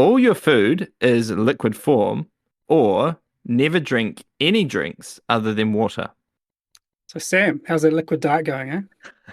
all your food is liquid form, or never drink any drinks other than water. So Sam, how's that liquid diet going, eh?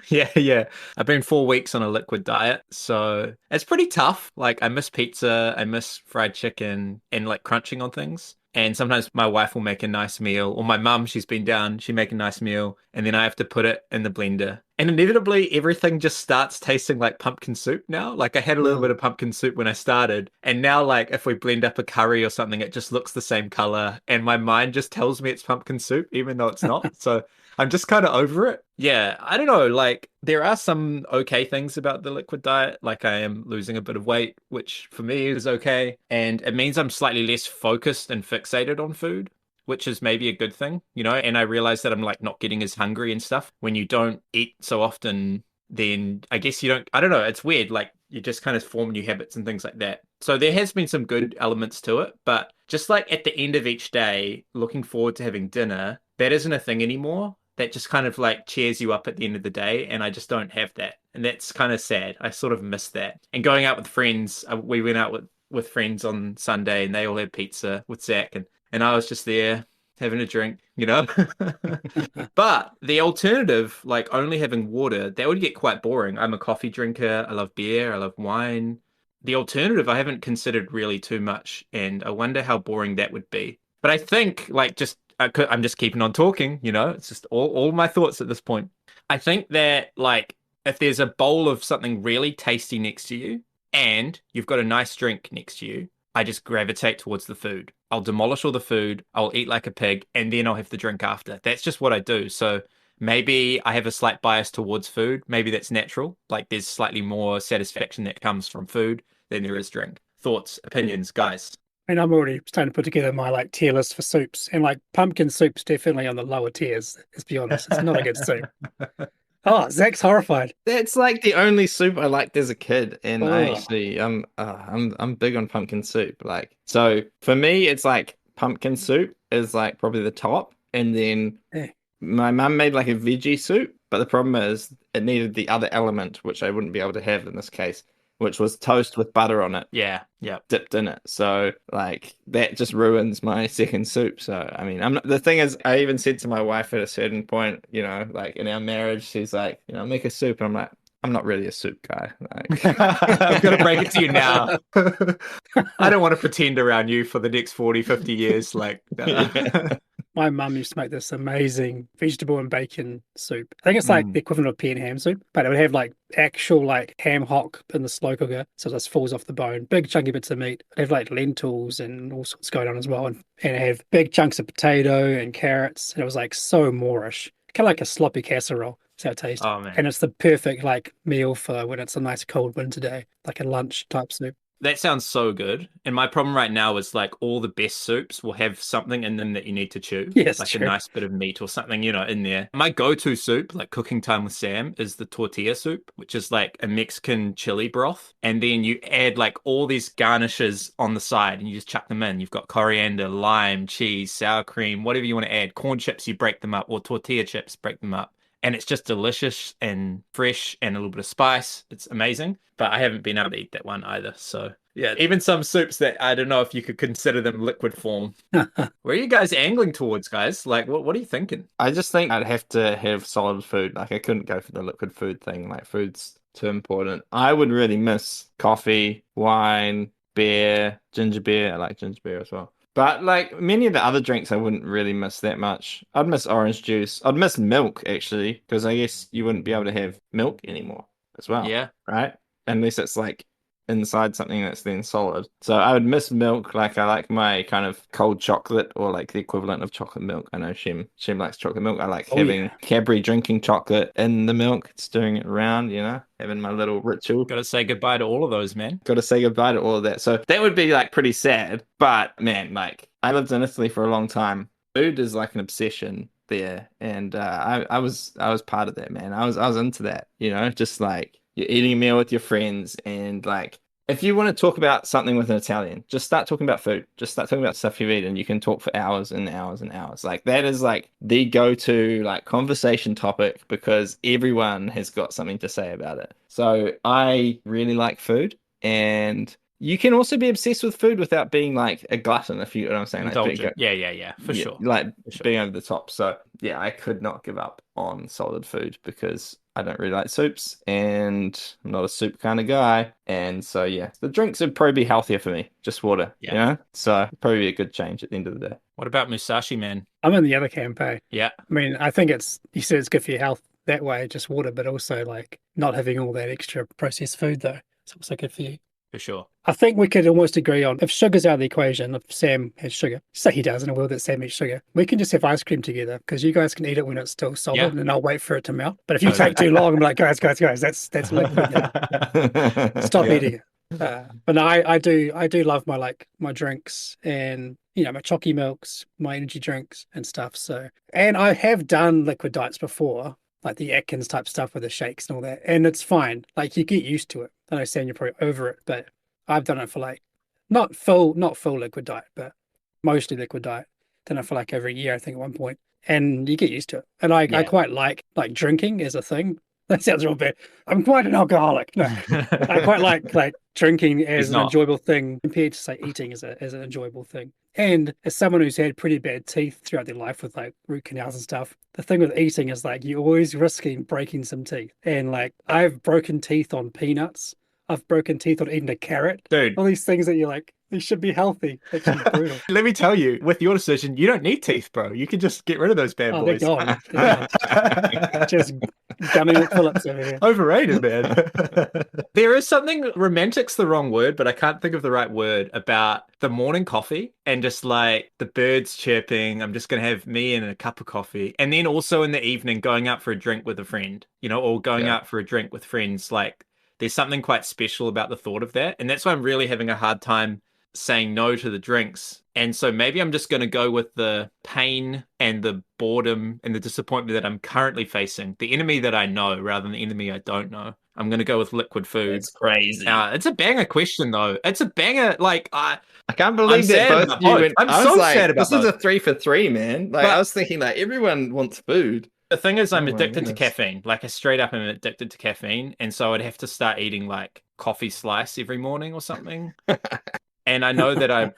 Yeah, yeah. I've been 4 weeks on a liquid diet, so it's pretty tough. Like I miss pizza, I miss fried chicken and like crunching on things. And sometimes my wife will make a nice meal, or my mum, she's been down, she make a nice meal, and then I have to put it in the blender. And inevitably everything just starts tasting like pumpkin soup now. Like I had a little Oh, bit of pumpkin soup when I started, and now like if we blend up a curry or something, it just looks the same color, and my mind just tells me it's pumpkin soup, even though it's not. So I'm just kind of over it. Yeah, I don't know. Like, there are some okay things about the liquid diet. Like, I am losing a bit of weight, which for me is okay. And it means I'm slightly less focused and fixated on food, which is maybe a good thing, you know? And I realize that I'm like not getting as hungry and stuff. When you don't eat so often, then I guess you don't, I don't know. It's weird. Like, you just kind of form new habits and things like that. So there has been some good elements to it, but just like at the end of each day, looking forward to having dinner, that isn't a thing anymore. That just kind of like cheers you up at the end of the day, and I just don't have that, and that's kind of sad. I sort of miss that. And going out with friends, we went out with friends on Sunday, and they all had pizza with Zach, and I was just there having a drink, you know. But the alternative, like only having water, that would get quite boring. I'm a coffee drinker. I love beer. I love wine. The alternative I haven't considered really too much, and I wonder how boring that would be. But I think, like, I'm just keeping on talking, you know, it's just all my thoughts at this point. I think that, like, if there's a bowl of something really tasty next to you and you've got a nice drink next to you, I just gravitate towards the food. I'll demolish all the food, I'll eat like a pig, and then I'll have the drink after. That's just what I do. So maybe I have a slight bias towards food. Maybe that's natural. Like, there's slightly more satisfaction that comes from food than there is drink. Thoughts, opinions, guys? and I'm already starting to put together my like tier list for soups, and like pumpkin soup's definitely on the lower tiers. Let's be honest, it's not a good soup. Oh, Zach's horrified. That's like the only soup I liked as a kid, and I Oh, actually I'm big on pumpkin soup. Like, so for me, it's like pumpkin soup is like probably the top, and then eh. my mum made like a veggie soup, but the problem is it needed the other element, which I wouldn't be able to have in this case, which was toast with butter on it, Yeah, yeah. dipped in it. So like that just ruins my second soup. So I mean, I'm not, the thing is, I even said to my wife at a certain point, you know, like in our marriage, she's like, you know, make a soup, and I'm like, I'm not really a soup guy. Like, I'm gonna break it to you now. I don't want to pretend around you for the next 40, 50 years. Like, yeah. My mum used to make this amazing vegetable and bacon soup. I think it's like mm, the equivalent of pea and ham soup, but it would have like actual like ham hock in the slow cooker, so it just falls off the bone. Big chunky bits of meat. It'd have like lentils and all sorts going on as well, and it have big chunks of potato and carrots. And it was like so Moorish, kind of like a sloppy casserole. That's how it tastes. oh man. And it's the perfect like meal for when it's a nice cold winter day, like a lunch type soup. That sounds so good. And my problem right now is like all the best soups will have something in them that you need to chew, Yes, like a true. nice bit of meat or something, you know, in there. My go-to soup, like cooking time with Sam, is the tortilla soup, which is like a Mexican chili broth. And then you add like all these garnishes on the side and you just chuck them in. You've got coriander, lime, cheese, sour cream, whatever you want to add. Corn chips, you break them up, or tortilla chips, break them up. And it's just delicious and fresh and a little bit of spice. It's amazing. But I haven't been able to eat that one either. So yeah, even some soups that I don't know if you could consider them liquid form. Where are you guys angling towards, guys? Like, what are you thinking? I just think I'd have to have solid food. Like I couldn't go for the liquid food thing. Like food's too important. I would really miss coffee, wine, beer, ginger beer. I like ginger beer as well. But like many of the other drinks, I wouldn't really miss that much. I'd miss orange juice. I'd miss milk actually, because I guess you wouldn't be able to have milk anymore as well, Yeah. right? Unless it's like inside something that's then solid. So I would miss milk. Like I like my kind of cold chocolate or like the equivalent of chocolate milk. I know Shem likes chocolate milk. I like Oh having yeah. Cadbury drinking chocolate in the milk, stirring it around, you know, having my little ritual. Got to say goodbye to all of those, man. Got to say goodbye to all of that. So that would be like pretty sad. But man, like I lived in Italy for a long time. Food is like an obsession there, and I was part of that, man. I was into that, you know, just like you're eating a meal with your friends, and like if you want to talk about something with an Italian, just start talking about food. Just start talking about stuff you've eaten. You can talk for hours and hours and hours. Like that is like the go-to like conversation topic because everyone has got something to say about it. So I really like food, and You can also be obsessed with food without being like a glutton, if you know what I'm saying. Like, Indulgent. Yeah, for sure. Like For sure. being over the top. So yeah, I could not give up on solid food because I don't really like soups and I'm not a soup kind of guy. And so yeah, the drinks would probably be healthier for me. Just water, Yeah. you know? So it'd probably be a good change at the end of the day. What about Musashi Man? I'm in the other camp, eh? Yeah. I mean, I think you said it's good for your health that way, just water, but also like not having all that extra processed food though. It's also good for you. For sure. I think we could almost agree on if sugar's out of the equation, if Sam has sugar, say he does in a world that Sam eats sugar, we can just have ice cream together because you guys can eat it when it's still solid and I'll wait for it to melt. But if you take too long, I'm like, guys, that's liquid now. Stop eating it. But no, I do love my drinks and my chalky milks, my energy drinks and stuff. So, and I have done liquid diets before, like the Atkins type stuff with the shakes and all that, and it's fine. Like you get used to it. I know Sam, you're probably over it, but I've done it for like not full liquid diet, but mostly liquid diet. Done it for like over a year, I think, at one point, and you get used to it. And I quite like drinking as a thing. That sounds real bad. I'm quite an alcoholic. No, I quite like drinking as an enjoyable thing compared to say eating as an enjoyable thing. And as someone who's had pretty bad teeth throughout their life with like root canals and stuff, the thing with eating is like you're always risking breaking some teeth. And like I've broken teeth on peanuts. I've broken teeth on eating a carrot. Dude. All these things that you're like, they should be healthy. It's brutal. Let me tell you, with your decision, you don't need teeth, bro. You can just get rid of those bad boys. They're gone. Just gummy Phillips over here. Overrated, man. There is something, romantic's the wrong word, but I can't think of the right word, about the morning coffee and just like the birds chirping. I'm just going to have me and a cup of coffee. And then also in the evening, going out for a drink with a friend, or going out for a drink with friends. Like there's something quite special about the thought of that. And that's why I'm really having a hard time saying no to the drinks. And so maybe I'm just going to go with the pain and the boredom and the disappointment that I'm currently facing, the enemy that I know rather than the enemy I don't know. I'm going to go with liquid food. It's crazy. It's a banger question though. It's a banger. Like I can't believe that both you went. I'm so sad about this is a 3 for 3, man. Like I was thinking, like everyone wants food. The thing is, I'm addicted to caffeine. Like I straight up am addicted to caffeine, and so I'd have to start eating like coffee slice every morning or something. And I know that I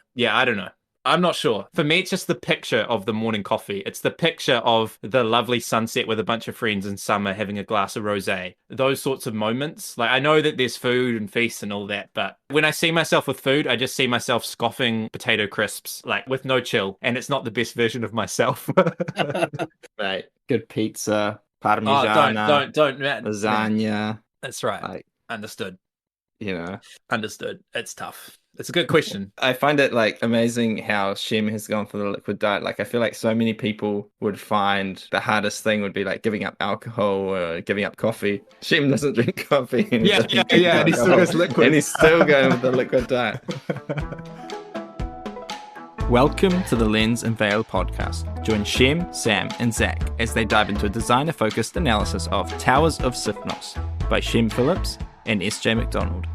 don't know. I'm not sure. For me, it's just the picture of the morning coffee. It's the picture of the lovely sunset with a bunch of friends in summer having a glass of rosé. Those sorts of moments. Like I know that there's food and feasts and all that, but when I see myself with food, I just see myself scoffing potato crisps, like with no chill. And it's not the best version of myself. Right. Good pizza, parmigiana. Don't, lasagna. That's right. Like, understood. Understood. It's tough. It's a good question. I find it like amazing how Shem has gone for the liquid diet. Like I feel like so many people would find the hardest thing would be like giving up alcohol or giving up coffee. Shem doesn't drink coffee. And and he still goes liquid. And he's still going with the liquid diet. Welcome to the Lens and Veil podcast. Join Shem, Sam, and Zach as they dive into a designer-focused analysis of Towers of Sifnos by Shem Phillips and S.J. Macdonald.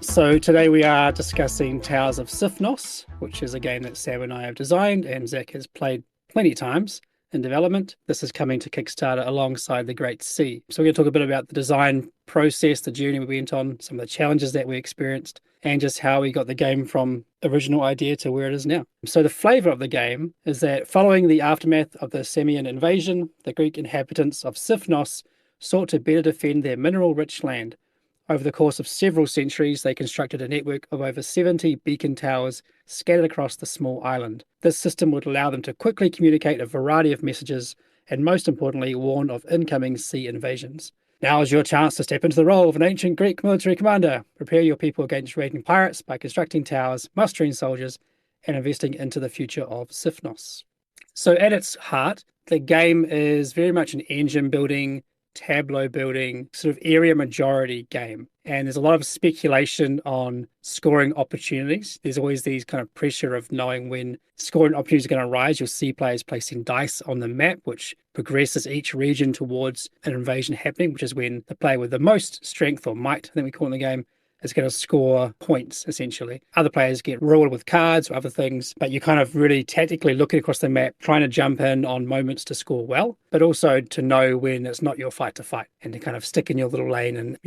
So today we are discussing Towers of Sifnos, which is a game that Sam and I have designed and Zach has played plenty of times in development. This is coming to Kickstarter alongside The Great Sea. So we're going to talk a bit about the design process, the journey we went on, some of the challenges that we experienced, and just how we got the game from original idea to where it is now. So the flavour of the game is that following the aftermath of the Samian invasion, the Greek inhabitants of Sifnos sought to better defend their mineral-rich land. Over the course of several centuries, they constructed a network of over 70 beacon towers scattered across the small island. This system would allow them to quickly communicate a variety of messages and, most importantly, warn of incoming sea invasions. Now is your chance to step into the role of an ancient Greek military commander. Prepare your people against raiding pirates by constructing towers, mustering soldiers, and investing into the future of Sifnos. So at its heart, the game is very much an engine building, tableau building, sort of area majority game. And there's a lot of speculation on scoring opportunities. There's always these kind of pressure of knowing when scoring opportunities are going to rise. You'll see players placing dice on the map, which progresses each region towards an invasion happening, which is when the player with the most strength or might, I think we call it in the game, is going to score points, essentially. Other players get rewarded with cards or other things, but you're kind of really tactically looking across the map, trying to jump in on moments to score well, but also to know when it's not your fight to fight and to kind of stick in your little lane and,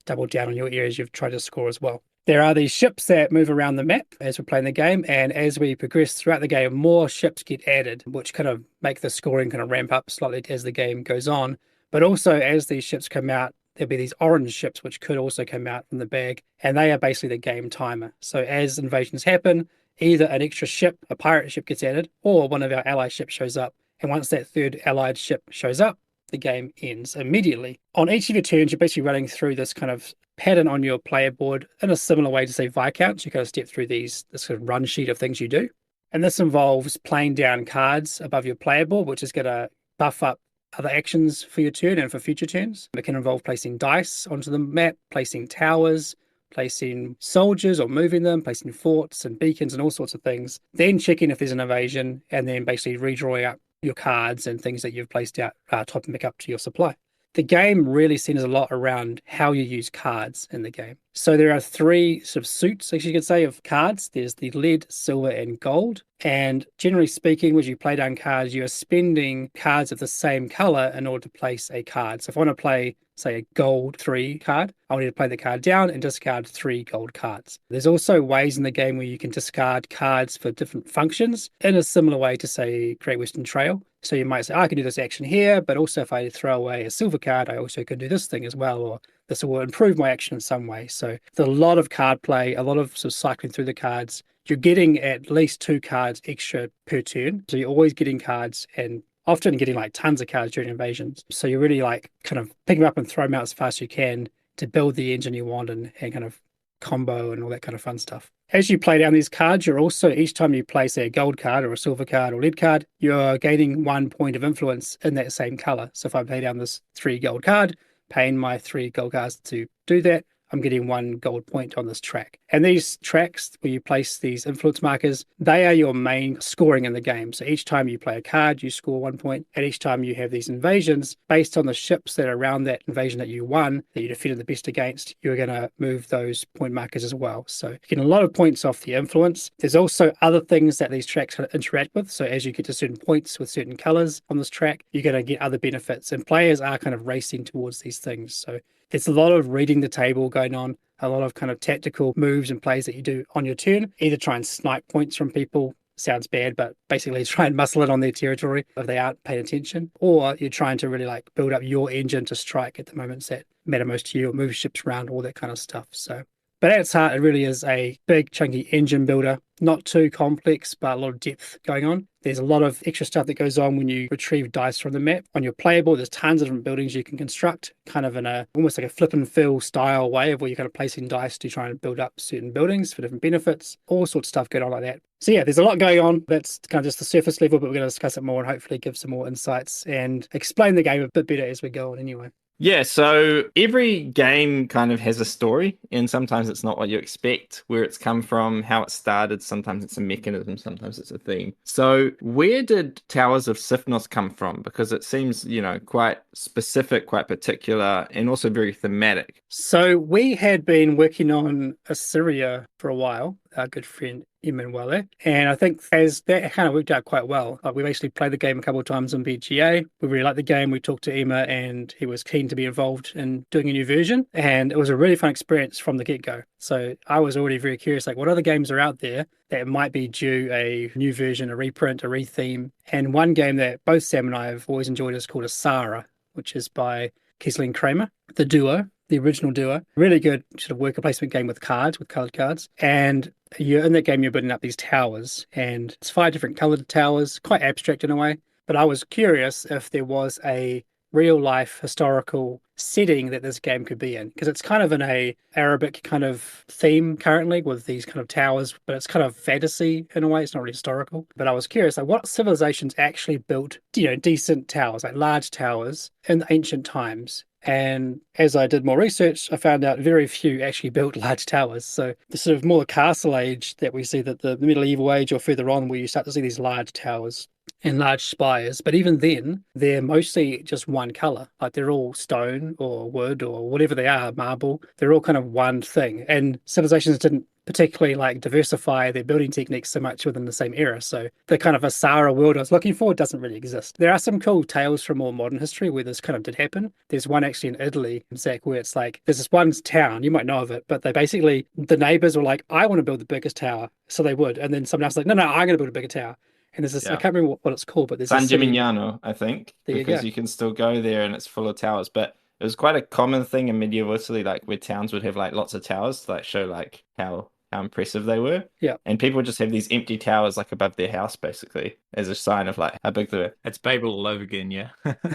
double down on your areas you've tried to score as well. There are these ships that move around the map as we're playing the game, and as we progress throughout the game, more ships get added, which kind of make the scoring kind of ramp up slightly as the game goes on. But also, as these ships come out, there'll be these orange ships which could also come out from the bag, and they are basically the game timer. So as invasions happen, either an extra ship, a pirate ship, gets added, or one of our allied ships shows up. And once that third allied ship shows up, the game ends immediately. On each of your turns, you're basically running through this kind of pattern on your player board in a similar way to, say, Viscounts. You kind of step through this sort of run sheet of things you do. And this involves playing down cards above your player board, which is going to buff up other actions for your turn and for future turns. It can involve placing dice onto the map, placing towers, placing soldiers or moving them, placing forts and beacons and all sorts of things. Then checking if there's an invasion, and then basically redrawing up your cards and things that you've placed out, topping back up to your supply. The game really centers a lot around how you use cards in the game. So there are three sort of suits, as you could say, of cards. There's the lead, silver, and gold. And generally speaking, when you play down cards, you are spending cards of the same color in order to place a card. So if I want to play, say, a gold 3 card, I'll need to play the card down and discard 3 gold cards. There's also ways in the game where you can discard cards for different functions in a similar way to, say, Great Western Trail. So you might say, I can do this action here, but also if I throw away a silver card, I also can do this thing as well, or this will improve my action in some way. So there's a lot of card play, a lot of sort of cycling through the cards. You're getting at least 2 cards extra per turn. So you're always getting cards, and often getting like tons of cards during invasions. So you're really like kind of picking them up and throwing them out as fast as you can to build the engine you want and kind of combo and all that kind of fun stuff. As you play down these cards, you're also, each time you play, say, a gold card or a silver card or lead card, you're gaining 1 point of influence in that same color. So if I play down this 3 gold card, paying my 3 gold cards to do that, I'm getting 1 gold point on this track. And these tracks, where you place these influence markers, they are your main scoring in the game. So each time you play a card, you score 1 point. And each time you have these invasions, based on the ships that are around that invasion that you won, that you defended the best against, you're going to move those point markers as well. So you're getting a lot of points off the influence. There's also other things that these tracks interact with. So as you get to certain points with certain colors on this track, you're going to get other benefits. And players are kind of racing towards these things. So it's a lot of reading the table going on, a lot of kind of tactical moves and plays that you do on your turn. Either try and snipe points from people, sounds bad, but basically try and muscle it on their territory if they aren't paying attention. Or you're trying to really like build up your engine to strike at the moments that matter most to you, or move ships around, all that kind of stuff. So, but at its heart, it really is a big, chunky engine builder. Not too complex, but a lot of depth going on. There's a lot of extra stuff that goes on when you retrieve dice from the map. On your player board, there's tons of different buildings you can construct, kind of in a almost like a flip and fill style way of where you're kind of placing dice to try and build up certain buildings for different benefits. All sorts of stuff going on like that. So yeah, there's a lot going on. That's kind of just the surface level, but we're going to discuss it more and hopefully give some more insights and explain the game a bit better as we go on anyway. Yeah, so every game kind of has a story, and sometimes it's not what you expect, where it's come from, how it started. Sometimes it's a mechanism, sometimes it's a theme. So where did Towers of Sifnos come from? Because it seems, quite specific, quite particular, and also very thematic. So we had been working on Assyria for a while, our good friend Emanuele, and I think as that kind of worked out quite well. We basically played the game a couple of times on BGA. We really liked the game. We talked to Emma and he was keen to be involved in doing a new version, and it was a really fun experience from the get-go. So I was already very curious, like what other games are out there that might be due a new version, a reprint, a retheme. And one game that both Sam and I have always enjoyed is called Asara, which is by Kessling Kramer, the duo. The original duo. Really good sort of worker placement game with cards, with coloured cards. And you're in that game, you're building up these towers, and it's 5 different coloured towers, quite abstract in a way. But I was curious if there was a real life historical setting that this game could be in, because it's kind of in a Arabic kind of theme currently with these kind of towers, but it's kind of fantasy in a way. It's not really historical. But I was curious, like what civilizations actually built, decent towers, like large towers in ancient times. And as I did more research, I found out very few actually built large towers. So the sort of more castle age that we see, that the medieval age or further on, where you start to see these large towers. and large spires. But even then, they're mostly just one color. Like they're all stone or wood or whatever they are, marble. They're all kind of one thing. And civilizations didn't particularly like diversify their building techniques so much within the same era. So the kind of Asara world I was looking for doesn't really exist. There are some cool tales from more modern history where this kind of did happen. There's one actually in Italy, Zach, where it's like there's this one town, you might know of it, but they basically, the neighbors were like, I want to build the biggest tower. So they would. And then someone else was like, no, I'm going to build a bigger tower. And there's this, I can't remember what it's called, but there's San a city. Gimignano, I think, because you can still go there and it's full of towers. But it was quite a common thing in medieval Italy, like where towns would have like lots of towers to like show like how impressive they were. Yeah. And people would just have these empty towers like above their house, basically, as a sign of like how big they were. It's Babel all over again, yeah.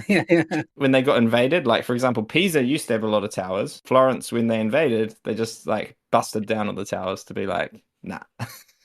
Yeah. When they got invaded, like for example, Pisa used to have a lot of towers. Florence, when they invaded, they just like busted down all the towers to be like, nah.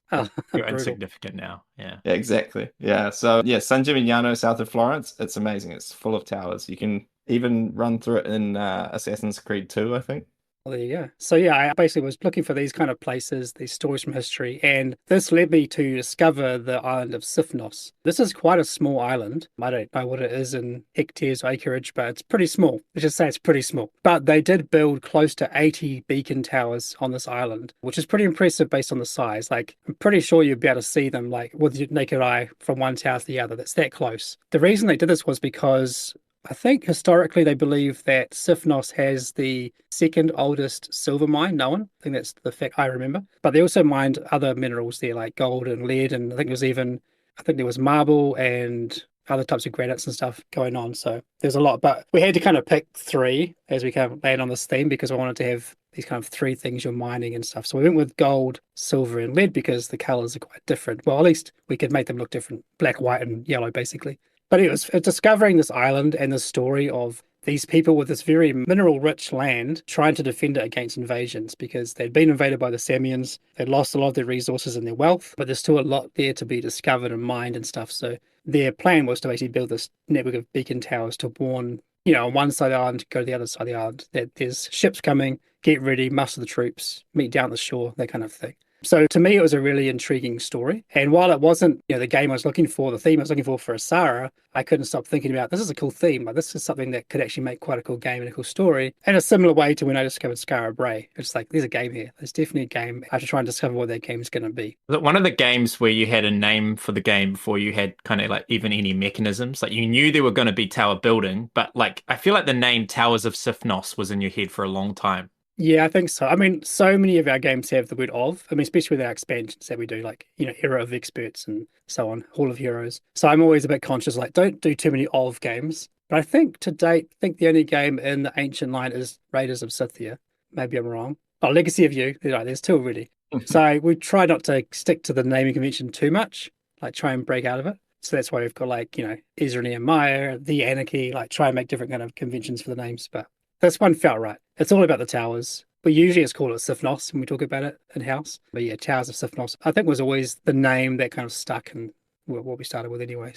Oh, You're brutal. insignificant now. Yeah. Yeah, exactly. Yeah. So yeah, San Gimignano, south of Florence, it's amazing. It's full of towers. You can even run through it in Assassin's Creed 2, I think. Well, there you go. So yeah, I basically was looking for these kind of places, these stories from history, and this led me to discover the island of Sifnos. This is quite a small island. I don't know what it is in hectares or acreage, but it's pretty small. Let's just say it's pretty small. But they did build close to 80 beacon towers on this island, which is pretty impressive based on the size. Like, I'm pretty sure you'd be able to see them like with your naked eye from one tower to the other. That's that close. The reason they did this was because I think historically they believe that Sifnos has the second oldest silver mine known. I think that's the fact I remember. But they also mined other minerals there, like gold and lead, and I think there was marble and other types of granites and stuff going on. So there's a lot. But we had to kind of pick three as we kind of land on this theme because I wanted to have these kind of three things you're mining and stuff. So we went with gold, silver, and lead because the colors are quite different. Well, at least we could make them look different, black, white, and yellow, basically. But it was discovering this island and the story of these people with this very mineral-rich land trying to defend it against invasions because they'd been invaded by the Samians. They'd lost a lot of their resources and their wealth, but there's still a lot there to be discovered and mined and stuff. So their plan was to basically build this network of beacon towers to warn, on one side of the island, go to the other side of the island, that there's ships coming, get ready, muster the troops, meet down the shore, that kind of thing. So to me, it was a really intriguing story. And while it wasn't, the game I was looking for, the theme I was looking for Asara, I couldn't stop thinking about, this is a cool theme. Like, this is something that could actually make quite a cool game and a cool story. In a similar way to when I discovered Skara Brae. It's like, there's a game here. There's definitely a game. I have to try and discover what that game's going to be. One of the games where you had a name for the game before you had kind of like even any mechanisms, like you knew there were going to be tower building, but like I feel like the name Towers of Sifnos was in your head for a long time. Yeah, I think so. I mean, so many of our games have the word of. I mean, especially with our expansions that we do, like, Era of Experts and so on, Hall of Heroes. So I'm always a bit conscious, like, don't do too many of games. But I think to date, the only game in the ancient line is Raiders of Scythia. Maybe I'm wrong. Oh, Legacy of You. There's two already. So we try not to stick to the naming convention too much, like try and break out of it. So that's why we've got like, Ezra and Nehemiah, The Anarchy, like try and make different kind of conventions for the names. But this one felt right. It's all about the towers. We usually just call it Sifnos when we talk about it in-house. But yeah, Towers of Sifnos, I think was always the name that kind of stuck and what we started with anyway.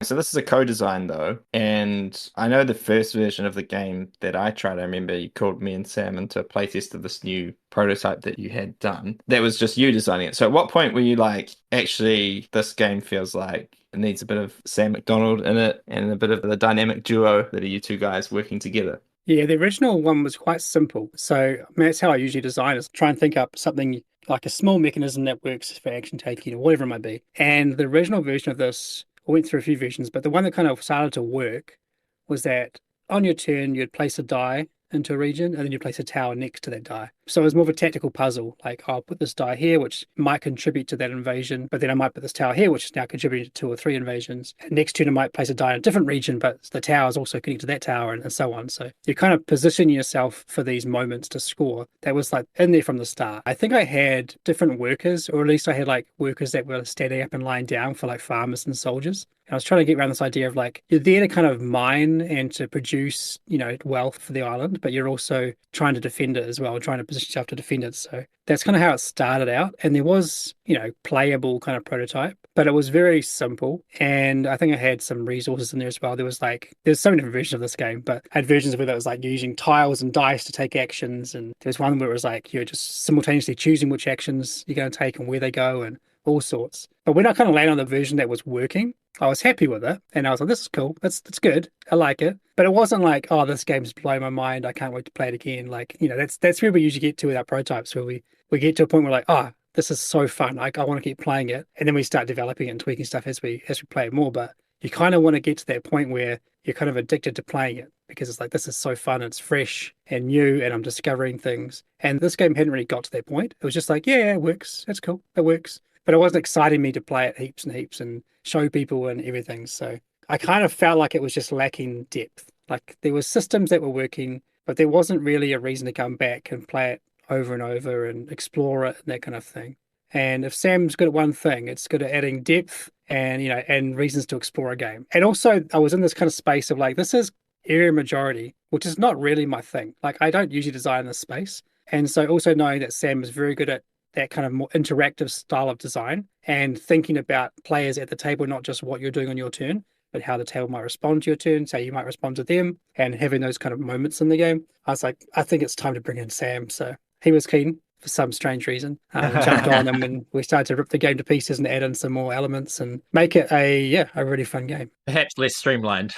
So this is a co-design though, and I know the first version of the game that I tried, I remember you called me and Sam into a playtest of this new prototype that you had done. That was just you designing it. So at what point were you like, actually, this game feels like it needs a bit of Sam Macdonald in it and a bit of the dynamic duo that are you two guys working together? Yeah, the original one was quite simple. So I mean, that's how I usually design is try and think up something like a small mechanism that works for action taking or whatever it might be. And the original version of this, I went through a few versions, but the one that kind of started to work was that on your turn, you'd place a die into a region and then you place a tower next to that die. So it was more of a tactical puzzle, like I'll put this die here, which might contribute to that invasion, but then I might put this tower here, which is now contributing to 2 or 3 invasions. And next turn I might place a die in a different region, but the tower is also connected to that tower and so on. So you kind of position yourself for these moments to score. That was like in there from the start. I think I had different workers, or at least I had like workers that were standing up and lying down for like farmers and soldiers. I was trying to get around this idea of like, you're there to kind of mine and to produce, wealth for the island, but you're also trying to defend it as well, trying to position yourself to defend it. So that's kind of how it started out. And there was, playable kind of prototype, but it was very simple. And I think I had some resources in there as well. There's so many different versions of this game, but I had versions where it was like using tiles and dice to take actions. And there's one where it was like, you're just simultaneously choosing which actions you're going to take and where they go and all sorts. But when I kind of landed on the version that was working, I was happy with it, and I was like, "This is cool. That's good. I like it." But it wasn't like, "Oh, this game's blowing my mind. I can't wait to play it again." Like, that's where we usually get to with our prototypes, where we get to a point where like, "Oh, this is so fun. Like, I want to keep playing it," and then we start developing it and tweaking stuff as we play it more. But you kind of want to get to that point where you're kind of addicted to playing it because it's like, this is so fun. It's fresh and new, and I'm discovering things. And this game hadn't really got to that point. It was just like, yeah, it works. That's cool. It works. But it wasn't exciting me to play it heaps and heaps and show people and everything. So I kind of felt like it was just lacking depth. Like there were systems that were working, but there wasn't really a reason to come back and play it over and over and explore it and that kind of thing. And if Sam's good at one thing, it's good at adding depth and and reasons to explore a game. And also I was in this kind of space of like, this is area majority, which is not really my thing. Like I don't usually design this space. And so also knowing that Sam is very good at that kind of more interactive style of design and thinking about players at the table, not just what you're doing on your turn, but how the table might respond to your turn, how you might respond to them, and having those kind of moments in the game. I was like, I think it's time to bring in Sam. So he was keen for some strange reason. We jumped on him and we started to rip the game to pieces and add in some more elements and make it a really fun game. Perhaps less streamlined.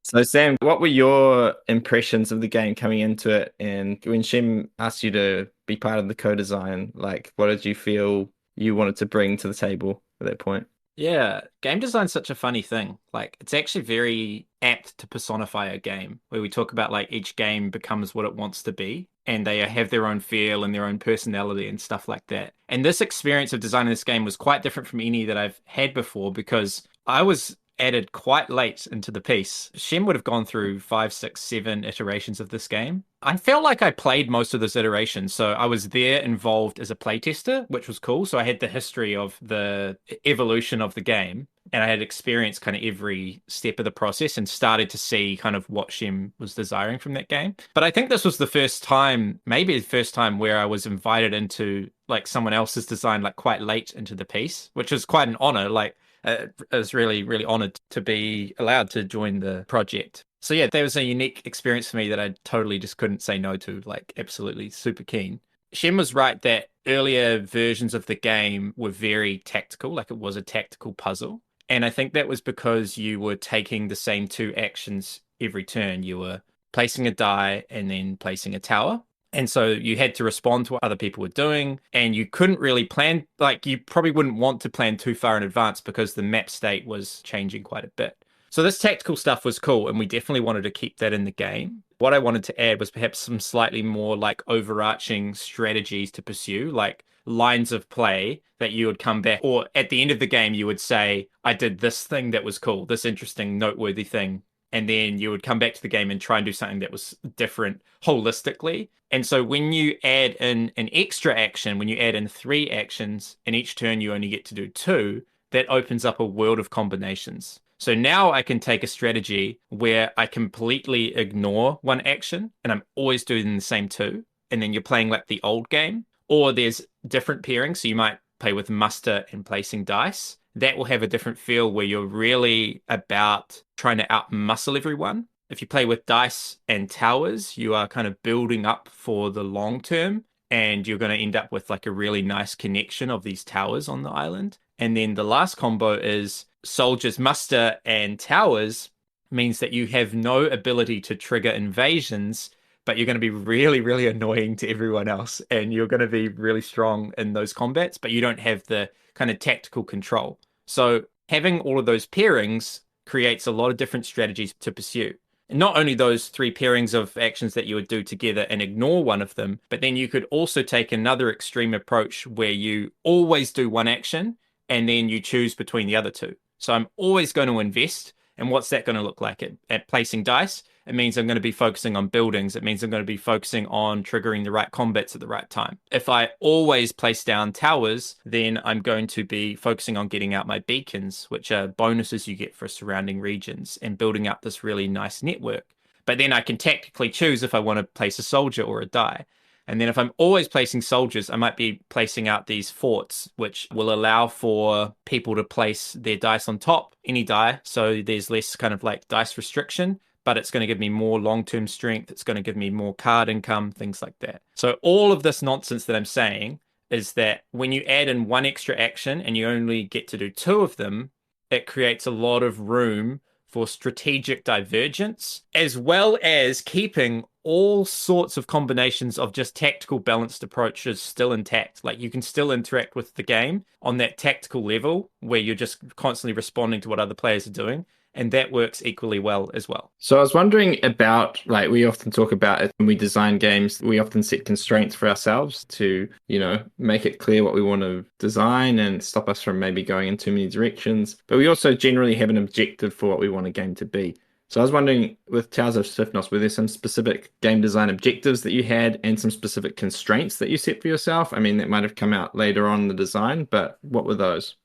So, Sam, what were your impressions of the game coming into it? And when Shem asked you to be part of the co-design, like, what did you feel you wanted to bring to the table at that point? Yeah, game design's such a funny thing. Like, it's actually very apt to personify a game, where we talk about like each game becomes what it wants to be, and they have their own feel and their own personality and stuff like that. And this experience of designing this game was quite different from any that I've had before because I was added quite late into the piece. Shem would have gone through 5, 6, 7 iterations of this game. I felt like I played most of those iterations, so I was there involved as a playtester, which was cool. So I had the history of the evolution of the game, and I had experienced kind of every step of the process and started to see kind of what Shem was desiring from that game. But I think this was the first time, maybe the first time, where I was invited into like someone else's design like quite late into the piece, which is quite an honor. Like, I was really, really honored to be allowed to join the project. So yeah, that was a unique experience for me that I totally just couldn't say no to, like absolutely super keen. Shem was right that earlier versions of the game were very tactical, like it was a tactical puzzle. And I think that was because you were taking the same 2 actions every turn. You were placing a die and then placing a tower. And so you had to respond to what other people were doing, and you couldn't really plan, like you probably wouldn't want to plan too far in advance because the map state was changing quite a bit. So this tactical stuff was cool, and we definitely wanted to keep that in the game. What I wanted to add was perhaps some slightly more like overarching strategies to pursue, like lines of play that you would come back, or at the end of the game, you would say, I did this thing that was cool, this interesting, noteworthy thing. And then you would come back to the game and try and do something that was different holistically. And so when you add in an extra action, when you add in 3 actions, in each turn you only get to do 2, that opens up a world of combinations. So now I can take a strategy where I completely ignore one action and I'm always doing the same 2. And then you're playing like the old game. Or there's different pairings. So you might play with muster and placing dice. That will have a different feel where you're really about trying to outmuscle everyone. If you play with dice and towers, you are kind of building up for the long term, and you're going to end up with like a really nice connection of these towers on the island. And then the last combo is soldiers, muster, and towers means that you have no ability to trigger invasions, but you're going to be really, really annoying to everyone else, and you're going to be really strong in those combats, but you don't have the kind of tactical control. So having all of those pairings creates a lot of different strategies to pursue. And not only those 3 pairings of actions that you would do together and ignore one of them, but then you could also take another extreme approach where you always do one action and then you choose between the other 2. So I'm always going to invest. And what's that going to look like? At placing dice, it means I'm going to be focusing on buildings. It means I'm going to be focusing on triggering the right combats at the right time. If I always place down towers, then I'm going to be focusing on getting out my beacons, which are bonuses you get for surrounding regions, and building up this really nice network. But then I can tactically choose if I want to place a soldier or a die. And then if I'm always placing soldiers, I might be placing out these forts, which will allow for people to place their dice on top, any die. So there's less kind of like dice restriction, but it's going to give me more long-term strength. It's going to give me more card income, things like that. So all of this nonsense that I'm saying is that when you add in one extra action and you only get to do 2 of them, it creates a lot of room for strategic divergence, as well as keeping all sorts of combinations of just tactical balanced approaches still intact. Like you can still interact with the game on that tactical level where you're just constantly responding to what other players are doing. And that works equally well as well. So I was wondering about, like, we often talk about it when we design games, we often set constraints for ourselves to, make it clear what we want to design and stop us from maybe going in too many directions. But we also generally have an objective for what we want a game to be. So I was wondering, with Towers of Sifnos, were there some specific game design objectives that you had and some specific constraints that you set for yourself? I mean, that might have come out later on in the design, but what were those?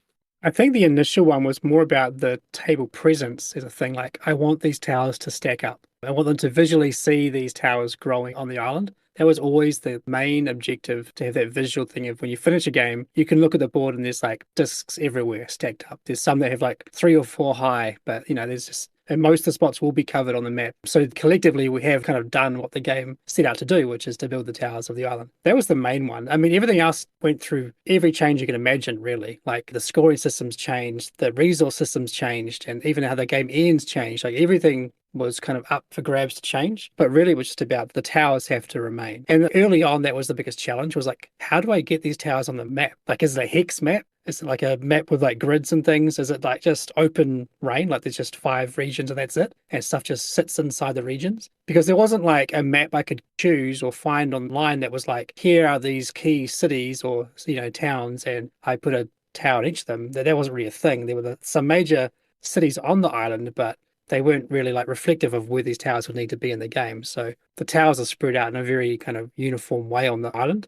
I think the initial one was more about the table presence as a thing. Like, I want these towers to stack up. I want them to visually see these towers growing on the island. That was always the main objective, to have that visual thing of when you finish a game, you can look at the board and there's like discs everywhere stacked up. There's some that have like 3 or 4 high, but there's just, and most of the spots will be covered on the map. So collectively, we have kind of done what the game set out to do, which is to build the towers of the island. That was the main one. I mean, everything else went through every change you can imagine, really. Like the scoring systems changed, the resource systems changed, and even how the game ends changed. Like everything was kind of up for grabs to change, but really it was just about the towers have to remain. And early on, that was the biggest challenge, was like, how do I get these towers on the map? Like, is it a hex map? Is it like a map with like grids and things? Is it like just open rain? Like there's just 5 regions and that's it? And stuff just sits inside the regions? Because there wasn't like a map I could choose or find online that was like, here are these key cities or, towns, and I put a tower in each of them. That wasn't really a thing. There were some major cities on the island, but they weren't really like reflective of where these towers would need to be in the game. So the towers are spread out in a very kind of uniform way on the island.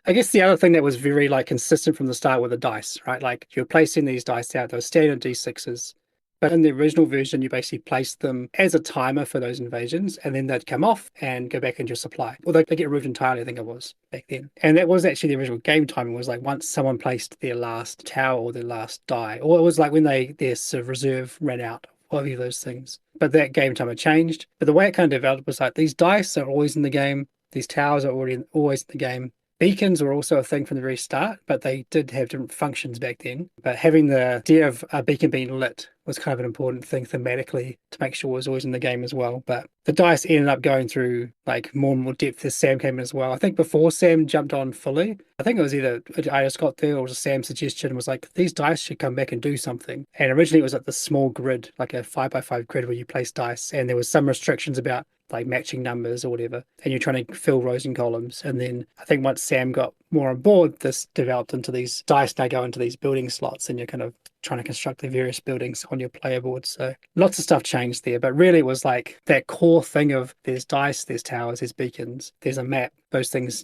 I guess the other thing that was very like consistent from the start were the dice, right? Like you're placing these dice out, those standard D6s. But in the original version, you basically placed them as a timer for those invasions, and then they'd come off and go back into your supply. Or they get removed entirely, I think it was, back then. And that was actually the original game timing, was like once someone placed their last tower or their last die. Or it was like when their sort of reserve ran out of either of those things. But that game timer changed. But the way it kind of developed was like, these dice are always in the game. These towers are always in the game. Beacons were also a thing from the very start, but they did have different functions back then. But having the idea of a beacon being lit was kind of an important thing thematically to make sure it was always in the game as well. But the dice ended up going through like more and more depth as Sam came in as well. I think before Sam jumped on fully, I think it was either I just got there or it was a Sam suggestion, was like, these dice should come back and do something. And originally it was like the small grid, like a 5x5 grid where you place dice, and there was some restrictions about like matching numbers or whatever, and you're trying to fill rows and columns. And then I think once Sam got more on board, this developed into these dice now go into these building slots, and you're kind of trying to construct the various buildings on your player board. So lots of stuff changed there, but really it was like that core thing of there's dice, there's towers, there's beacons, there's a map. Those things,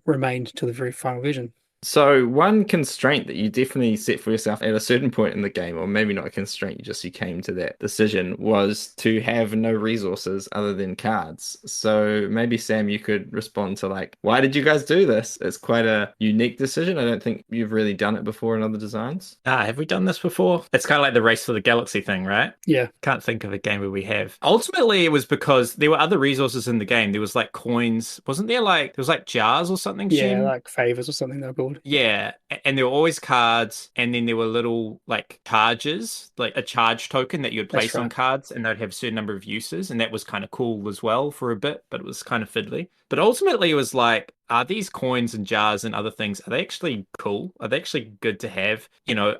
remained to the very final version. So one constraint that you definitely set for yourself at a certain point in the game, or maybe not a constraint, you came to that decision, was to have no resources other than cards. So maybe Sam, you could respond to like, why did you guys do this? It's quite a unique decision. I don't think you've really done it before in other designs. Have we done this before? It's kind of like the Race for the Galaxy thing, right? Yeah. Can't think of a game where we have. Ultimately, it was because there were other resources in the game. There was like coins. Wasn't there like, there was like jars or something? Yeah, Shem? like favors or something they're called. Yeah, and there were always cards, and then there were little like charges, like a charge token that you'd place on cards, and they'd have a certain number of uses, and that was kind of cool as well for a bit, but it was kind of fiddly. But ultimately, it was like, are these coins and jars and other things, are they actually cool? Are they actually good to have?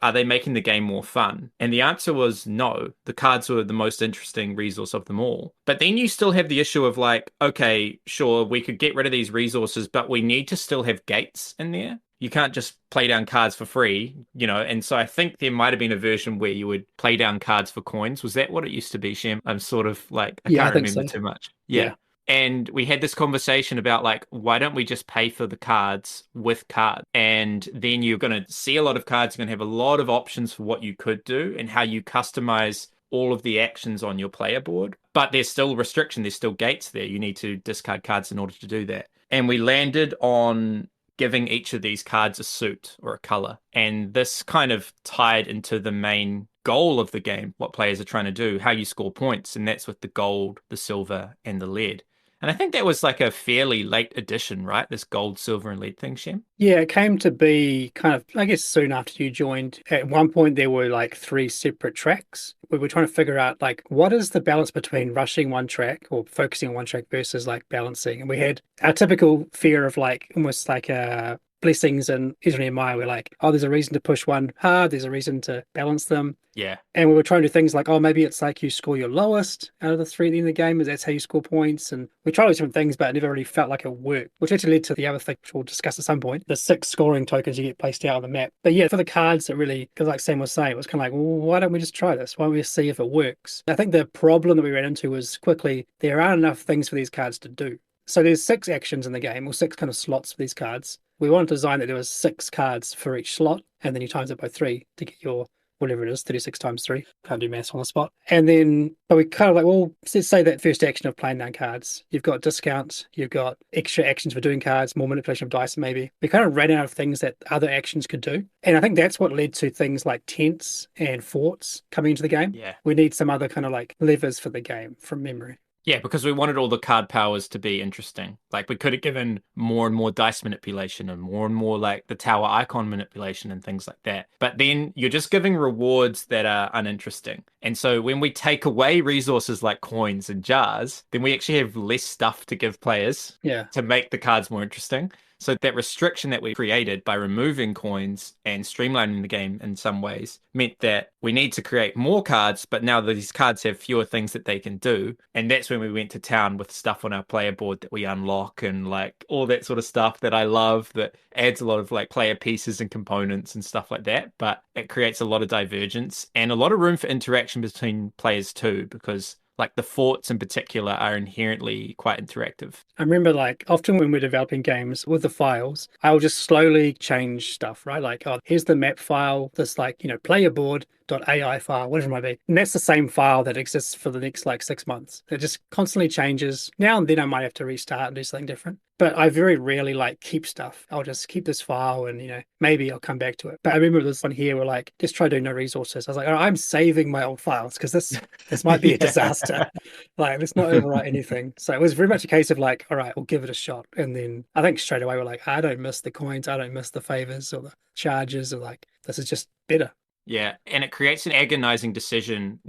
Are they making the game more fun? And the answer was no. The cards were the most interesting resource of them all. But then you still have the issue of like, okay, sure, we could get rid of these resources, but we need to still have gates in there. You can't just play down cards for free, and so I think there might have been a version where you would play down cards for coins. Was that what it used to be, Shem? I'm sort of like, I can't remember too much. Yeah. And we had this conversation about like, why don't we just pay for the cards with cards? And then you're going to see a lot of cards, you're going to have a lot of options for what you could do and how you customize all of the actions on your player board. But there's still restriction, there's still gates there. You need to discard cards in order to do that. And we landed on giving each of these cards a suit or a color. And this kind of tied into the main goal of the game, what players are trying to do, how you score points. And that's with the gold, the silver, and the lead. And I think that was like a fairly late addition, right? This gold, silver, and lead thing, Shem. Yeah, it came to be kind of, I guess, soon after you joined. At one point, there were like 3 separate tracks. We were trying to figure out, like, what is the balance between rushing one track or focusing on one track versus like balancing. And we had our typical fear of like almost like blessings and Ezra and Nehemiah. We're like, oh, there's a reason to push one hard, there's a reason to balance them. Yeah. And we were trying to do things like, oh, maybe it's like you score your lowest out of the 3 at the end of the game, and that's how you score points. And we tried all these different things, but it never really felt like it worked, which actually led to the other thing, which we'll discuss at some point, the 6 scoring tokens you get placed out on the map. But yeah, for the cards, it really, because like Sam was saying, it was kind of like, well, why don't we just try this? Why don't we see if it works? I think the problem that we ran into was quickly, there aren't enough things for these cards to do. So there's 6 actions in the game, or 6 kind of slots for these cards. We wanted to design that there was 6 cards for each slot, and then you times it by 3 to get your whatever it is, 36 times 3. Can't do maths on the spot. And then, but we kind of like, well, let's say that first action of playing down cards. You've got discounts, you've got extra actions for doing cards, more manipulation of dice maybe. We kind of ran out of things that other actions could do. And I think that's what led to things like tents and forts coming into the game. Yeah. We need some other kind of like levers for the game from memory. Yeah, because we wanted all the card powers to be interesting. Like, we could have given more and more dice manipulation and more like the tower icon manipulation and things like that. But then you're just giving rewards that are uninteresting. And so when we take away resources like coins and jars, then we actually have less stuff to give players to make the cards more interesting. So that restriction that we created by removing coins and streamlining the game in some ways meant that we need to create more cards, but now these cards have fewer things that they can do. And that's when we went to town with stuff on our player board that we unlock and like all that sort of stuff that I love, that adds a lot of like player pieces and components and stuff like that. But it creates a lot of divergence and a lot of room for interaction between players too, because like the forts in particular are inherently quite interactive. I remember like often when we're developing games with the files, I'll just slowly change stuff, right? Like, oh, here's the map file, this like, player board.ai file, whatever it might be. And that's the same file that exists for the next like 6 months. It just constantly changes. Now and then I might have to restart and do something different. But I very rarely like keep stuff. I'll just keep this file and, maybe I'll come back to it. But I remember this one here where like, just try doing no resources. I was like, oh, I'm saving my old files because this might be a disaster. Like, let's not overwrite anything. So it was very much a case of like, all right, we'll give it a shot. And then I think straight away we're like, I don't miss the coins. I don't miss the favors or the charges, or like, this is just better. Yeah, and it creates an agonizing decision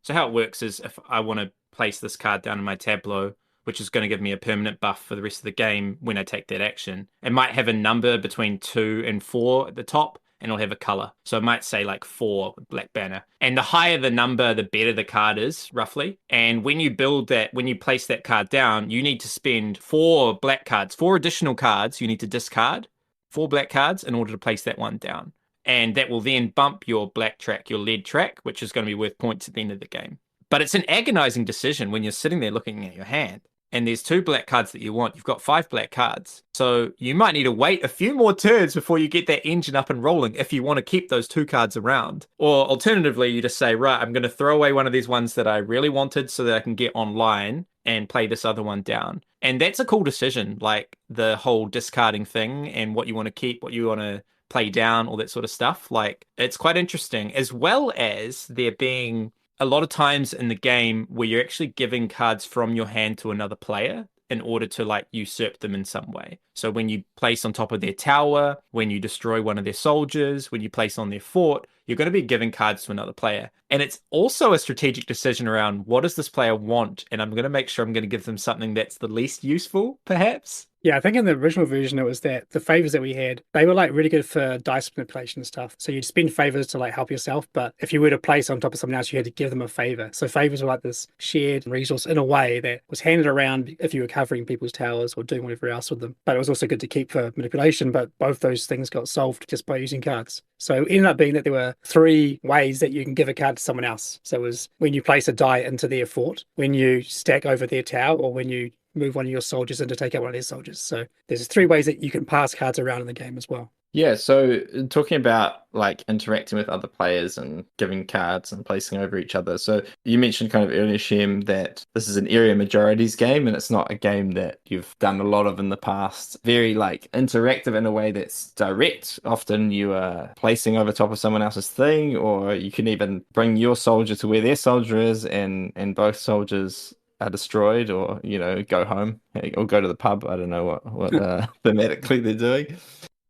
so how it works is if I want to place this card down in my tableau, which is going to give me a permanent buff for the rest of the game when I take that action, it might have a number between 2 and 4 at the top, and it'll have a color. So it might say like 4 with black banner. And the higher the number, the better the card is, roughly. And when you place that card down, you need to spend 4 black cards, 4 additional cards you need to discard, 4 black cards in order to place that one down. And that will then bump your black track, your lead track, which is going to be worth points at the end of the game. But it's an agonizing decision when you're sitting there looking at your hand and there's 2 black cards that you want. You've got 5 black cards. So you might need to wait a few more turns before you get that engine up and rolling if you want to keep those 2 cards around. Or alternatively, you just say, right, I'm going to throw away one of these ones that I really wanted so that I can get online and play this other one down. And that's a cool decision, like the whole discarding thing and what you want to keep, what you want to play down, all that sort of stuff. Like, it's quite interesting, as well as there being a lot of times in the game where you're actually giving cards from your hand to another player in order to like usurp them in some way. So when you place on top of their tower, when you destroy one of their soldiers, when you place on their fort, you're going to be giving cards to another player. And it's also a strategic decision around what does this player want? And I'm going to make sure I'm going to give them something that's the least useful, perhaps. Yeah, I think in the original version, it was that the favors that we had, they were like really good for dice manipulation and stuff. So you'd spend favors to like help yourself. But if you were to place on top of someone else, you had to give them a favor. So favors were like this shared resource in a way that was handed around if you were covering people's towers or doing whatever else with them. But it was also good to keep for manipulation. But both those things got solved just by using cards. So it ended up being that there were 3 ways that you can give a card to someone else. So it was when you place a die into their fort, when you stack over their tower, or when you move one of your soldiers in to take out one of their soldiers. So there's 3 ways that you can pass cards around in the game as well. Yeah, so talking about like interacting with other players and giving cards and placing over each other. So you mentioned kind of earlier, Shem, that this is an area majorities game and it's not a game that you've done a lot of in the past. Very like interactive in a way that's direct. Often you are placing over top of someone else's thing, or you can even bring your soldier to where their soldier is and both soldiers are destroyed, or go home or go to the pub. I don't know what thematically they're doing.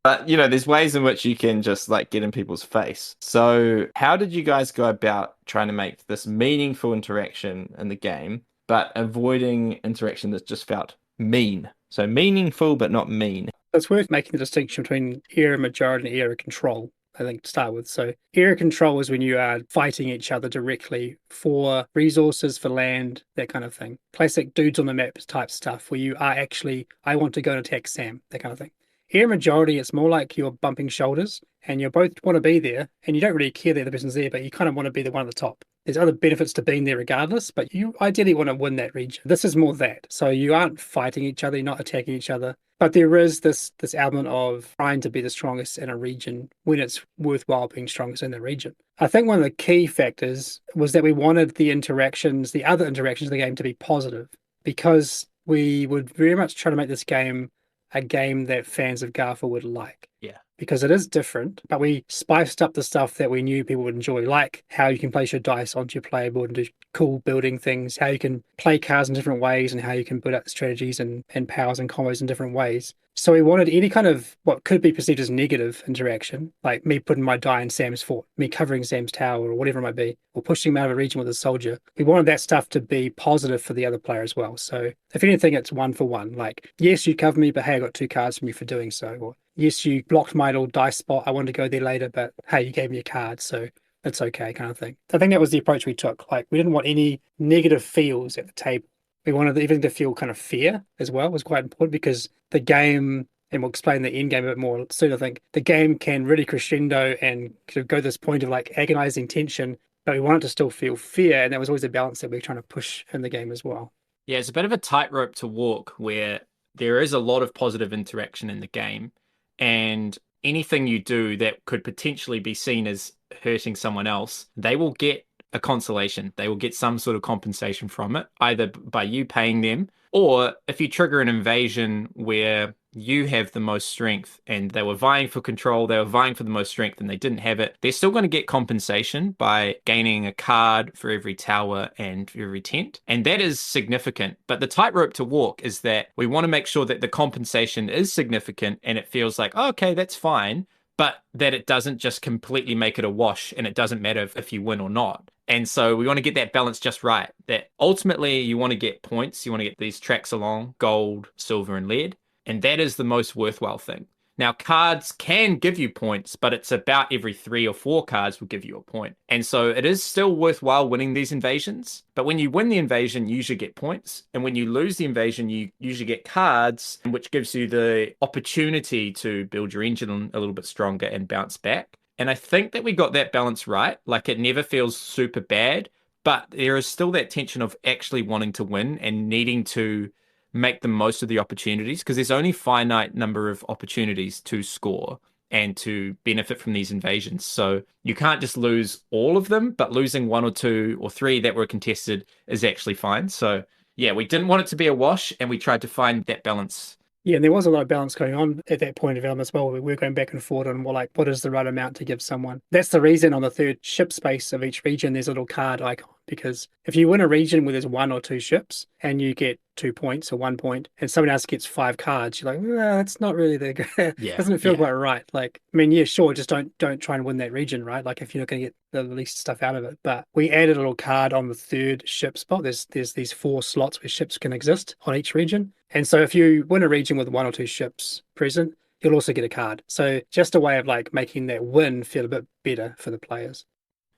But, there's ways in which you can just like get in people's face. So how did you guys go about trying to make this meaningful interaction in the game, but avoiding interaction that just felt mean? So meaningful, but not mean. It's worth making the distinction between area majority and area control, I think, to start with. So area control is when you are fighting each other directly for resources, for land, that kind of thing. Classic dudes on the map type stuff where you are actually, I want to go and attack Sam, that kind of thing. Area majority, it's more like you're bumping shoulders and you both want to be there and you don't really care that the person's there, but you kind of want to be the one at the top. There's other benefits to being there regardless, but you ideally want to win that region. This is more that. So you aren't fighting each other, you're not attacking each other. But there is this element of trying to be the strongest in a region when it's worthwhile being strongest in the region. I think one of the key factors was that we wanted the other interactions in the game to be positive, because we would very much try to make this game a game that fans of Garphill would like. Yeah. Because it is different, but we spiced up the stuff that we knew people would enjoy, like how you can place your dice onto your player board and do cool building things, how you can play cards in different ways, and how you can build up strategies and powers and combos in different ways. So we wanted any kind of what could be perceived as negative interaction, like me putting my die in Sam's fort, me covering Sam's tower, or whatever it might be, or pushing him out of a region with a soldier. We wanted that stuff to be positive for the other player as well. So if anything, it's 1 for 1. Like, yes, you cover me, but hey, I got 2 cards from you for doing so. Or yes, you blocked my little dice spot, I wanted to go there later, but hey, you gave me a card, so it's okay, kind of thing. I think that was the approach we took. Like, we didn't want any negative feels at the table. We wanted everything to feel kind of fair as well, was quite important, because the game, and we'll explain the end game a bit more soon, I think, the game can really crescendo and sort of go to this point of like agonizing tension, but we want it to still feel fair, and that was always a balance that we were trying to push in the game as well. Yeah, it's a bit of a tightrope to walk where there is a lot of positive interaction in the game, and anything you do that could potentially be seen as hurting someone else, they will get a consolation. They will get some sort of compensation from it, either by you paying them, or if you trigger an invasion where you have the most strength and they were vying for control, they were vying for the most strength and they didn't have it, they're still going to get compensation by gaining a card for every tower and every tent. And that is significant. But the tightrope to walk is that we want to make sure that the compensation is significant and it feels like, oh, okay, that's fine, but that it doesn't just completely make it a wash and it doesn't matter if you win or not. And so we want to get that balance just right, that ultimately you want to get points, you want to get these tracks along, gold, silver, and lead. And that is the most worthwhile thing. Now, cards can give you points, but it's about every 3 or 4 cards will give you a point. And so it is still worthwhile winning these invasions. But when you win the invasion, you usually get points. And when you lose the invasion, you usually get cards, which gives you the opportunity to build your engine a little bit stronger and bounce back. And I think that we got that balance right. Like, it never feels super bad, but there is still that tension of actually wanting to win and needing to make the most of the opportunities, because there's only finite number of opportunities to score and to benefit from these invasions. So you can't just lose all of them, but losing 1 or 2 or 3 that were contested is actually fine. So yeah, we didn't want it to be a wash, and we tried to find that balance. Yeah, and there was a lot of balance going on at that point of development as well. We were going back and forth on what is the right amount to give someone. That's the reason on the 3rd ship space of each region, there's a little card icon, because if you win a region where there's 1 or 2 ships and you get 2 points or 1 point and someone else gets 5 cards, you're like, well, that's not really doesn't feel quite right. Like, I mean, yeah, sure, just don't try and win that region, right? Like, if you're not going to get the least stuff out of it. But we added a little card on the 3rd ship spot. There's these 4 slots where ships can exist on each region. And so if you win a region with 1 or 2 ships present, you'll also get a card. So just a way of like making that win feel a bit better for the players.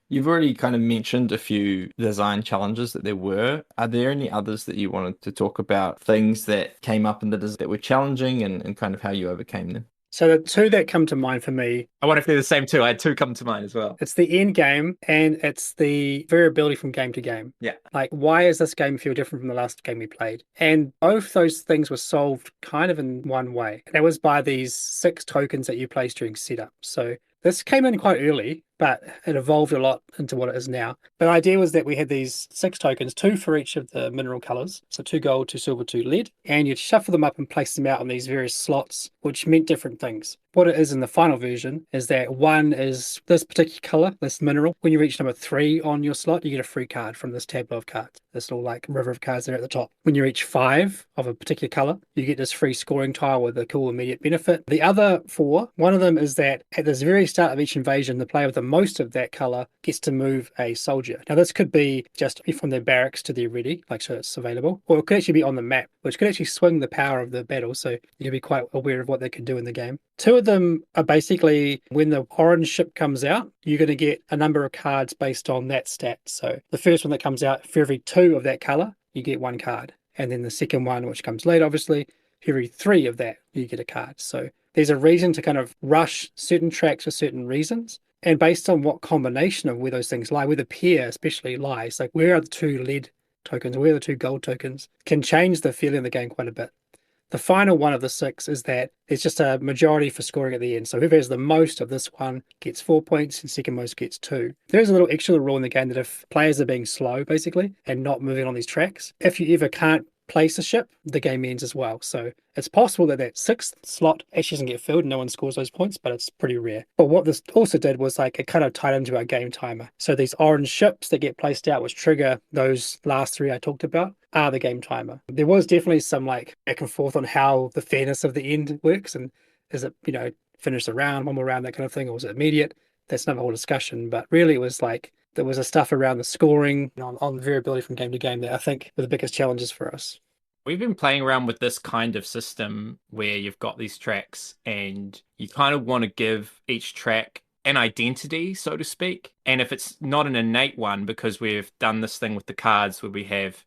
You've already kind of mentioned a few design challenges that there were. Are there any others that you wanted to talk about, things that came up in the design that were challenging, and kind of how you overcame them? So the 2 that come to mind for me, I wonder if they're the same 2. I had 2 come to mind as well. It's the end game and it's the variability from game to game. Yeah. Like, why does this game feel different from the last game we played? And both those things were solved kind of in one way. That was by these 6 tokens that you place during setup. So this came in quite early, but it evolved a lot into what it is now. The idea was that we had these 6 tokens, 2 for each of the mineral colors. So 2 gold, 2 silver, 2 lead. And you'd shuffle them up and place them out on these various slots, which meant different things. what it is in the final version is that one is this particular color, this mineral. When you reach number 3 on your slot, you get a free card from this tableau of cards. This little like river of cards there at the top. When you reach 5 of a particular color, you get this free scoring tile with a cool immediate benefit. The other 4, one of them is that at the very start of each invasion, the player with the most of that color gets to move a soldier. Now this could be just from their barracks to their ready, like so it's available, or it could actually be on the map, which could actually swing the power of the battle, so you can be quite aware of what they can do in the game. 2 of them are basically when the orange ship comes out, you're going to get a number of cards based on that stat. So the first one that comes out, for every 2 of that color, you get 1 card. And then the second one, which comes later, obviously, for every 3 of that, you get a card. So there's a reason to kind of rush certain tracks for certain reasons. And based on what combination of where those things lie, where the pair especially lies, like where are the 2 lead tokens, where are the 2 gold tokens, can change the feeling of the game quite a bit. The final one of the 6 is that it's just a majority for scoring at the end. So whoever has the most of this one gets 4 points and second most gets 2. There's a little extra rule in the game that if players are being slow, basically, and not moving on these tracks, if you ever can't place a ship, the game ends as well. So it's possible that that 6th slot actually doesn't get filled and no one scores those points, but it's pretty rare. But what this also did was like it kind of tied into our game timer. So these orange ships that get placed out, which trigger those last 3 I talked about, are the game timer. There was definitely some like back and forth on how the fairness of the end works, and is it, finish the round, one more round, that kind of thing, or was it immediate? That's another whole discussion, but really it was like there was a stuff around the scoring on variability from game to game that I think were the biggest challenges for us. We've been playing around with this kind of system where you've got these tracks and you kind of want to give each track an identity, so to speak. And if it's not an innate one, because we've done this thing with the cards where we have,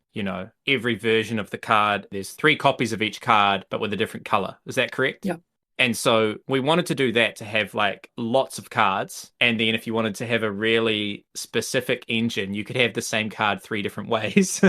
every version of the card, there's 3 copies of each card, but with a different color. Is that correct? Yeah. And so we wanted to do that to have like lots of cards. And then if you wanted to have a really specific engine, you could have the same card 3 different ways.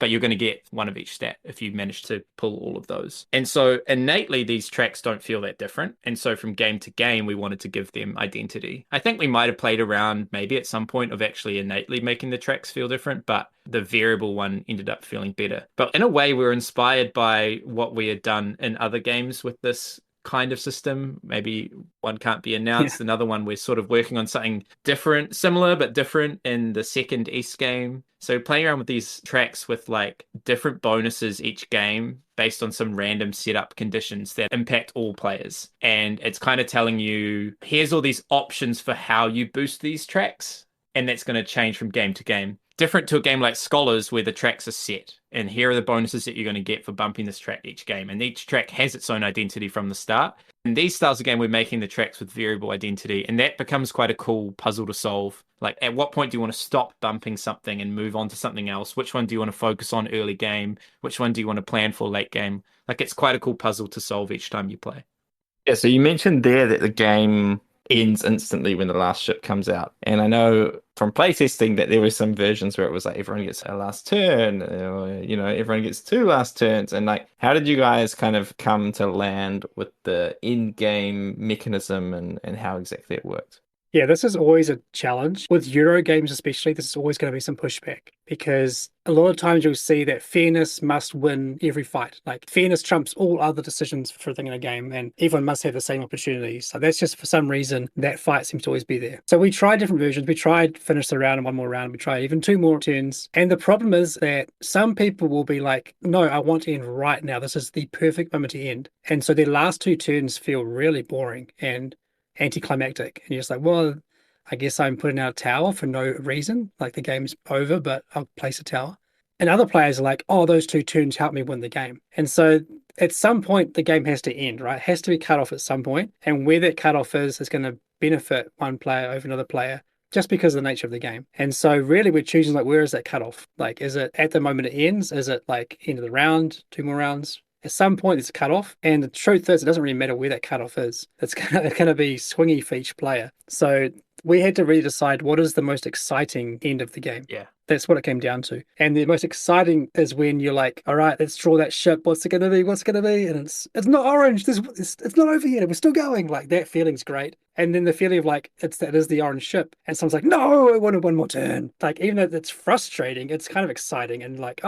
But you're going to get one of each stat if you manage to pull all of those. And so innately, these tracks don't feel that different. And so from game to game, we wanted to give them identity. I think we might have played around maybe at some point of actually innately making the tracks feel different, but the variable one ended up feeling better. But in a way, we were inspired by what we had done in other games with this kind of system. Maybe one can't be announced. Yeah. Another one, we're sort of working on something different, similar but different in the second East game. So playing around with these tracks with like different bonuses each game based on some random setup conditions that impact all players. And it's kind of telling you, here's all these options for how you boost these tracks. And that's going to change from game to game. Different to a game like Scholars where the tracks are set. And here are the bonuses that you're going to get for bumping this track each game. And each track has its own identity from the start. In these styles of game, we're making the tracks with variable identity. And that becomes quite a cool puzzle to solve. Like, at what point do you want to stop bumping something and move on to something else? Which one do you want to focus on early game? Which one do you want to plan for late game? Like, it's quite a cool puzzle to solve each time you play. Yeah, so you mentioned there that the game ends instantly when the last ship comes out. And I know from playtesting that there were some versions where it was like everyone gets a last turn, or, everyone gets 2 last turns. And like, how did you guys kind of come to land with the in-game mechanism and how exactly it worked? Yeah, this is always a challenge. With Euro games especially, this is always going to be some pushback because a lot of times you'll see that fairness must win every fight. Like, fairness trumps all other decisions for a thing in a game, and everyone must have the same opportunities. So that's just, for some reason, that fight seems to always be there. So we tried different versions. We tried finish the round and 1 more round. We tried even 2 more turns. And the problem is that some people will be like, no, I want to end right now. This is the perfect moment to end. And so their last 2 turns feel really boring and anticlimactic, and you're just like, well, I guess I'm putting out a tower for no reason, like the game's over, but I'll place a tower. And other players are like, oh, those 2 turns help me win the game. And so at some point the game has to end, right? It has to be cut off at some point, and where that cutoff is going to benefit one player over another player just because of the nature of the game. And so really we're choosing, like, where is that cutoff? Like, is it at the moment it ends? Is it like end of the round, 2 more rounds? At some point, it's cut off, and the truth is, it doesn't really matter where that cutoff is. It's going to be swingy for each player. So we had to really decide what is the most exciting end of the game. Yeah. That's what it came down to. And the most exciting is when you're like, all right, let's draw that ship. What's it going to be? What's it going to be? And it's not orange. It's not over yet. We're still going. Like, that feeling's great. And then the feeling of like, it is the orange ship. And someone's like, no, I wanted 1 more turn. Like, even though it's frustrating, it's kind of exciting and like,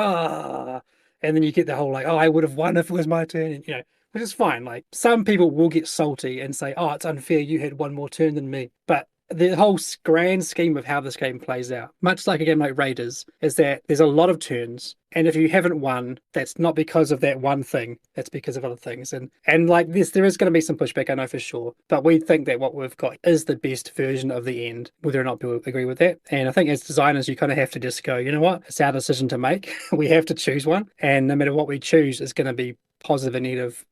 And then you get the whole like, oh, I would have won if it was my turn. And, which is fine. Like some people will get salty and say, "Oh, it's unfair. You had one more turn than me." But the whole grand scheme of how this game plays out, much like a game like Raiders, is that there's a lot of turns, and if you haven't won, that's not because of that one thing. That's because of other things. And like this, there is going to be some pushback, I know for sure. But we think that what we've got is the best version of the end, whether or not people agree with that. And I think as designers, you kind of have to just go, you know what? It's our decision to make. We have to choose one, and no matter what we choose, is going to be positive and negative,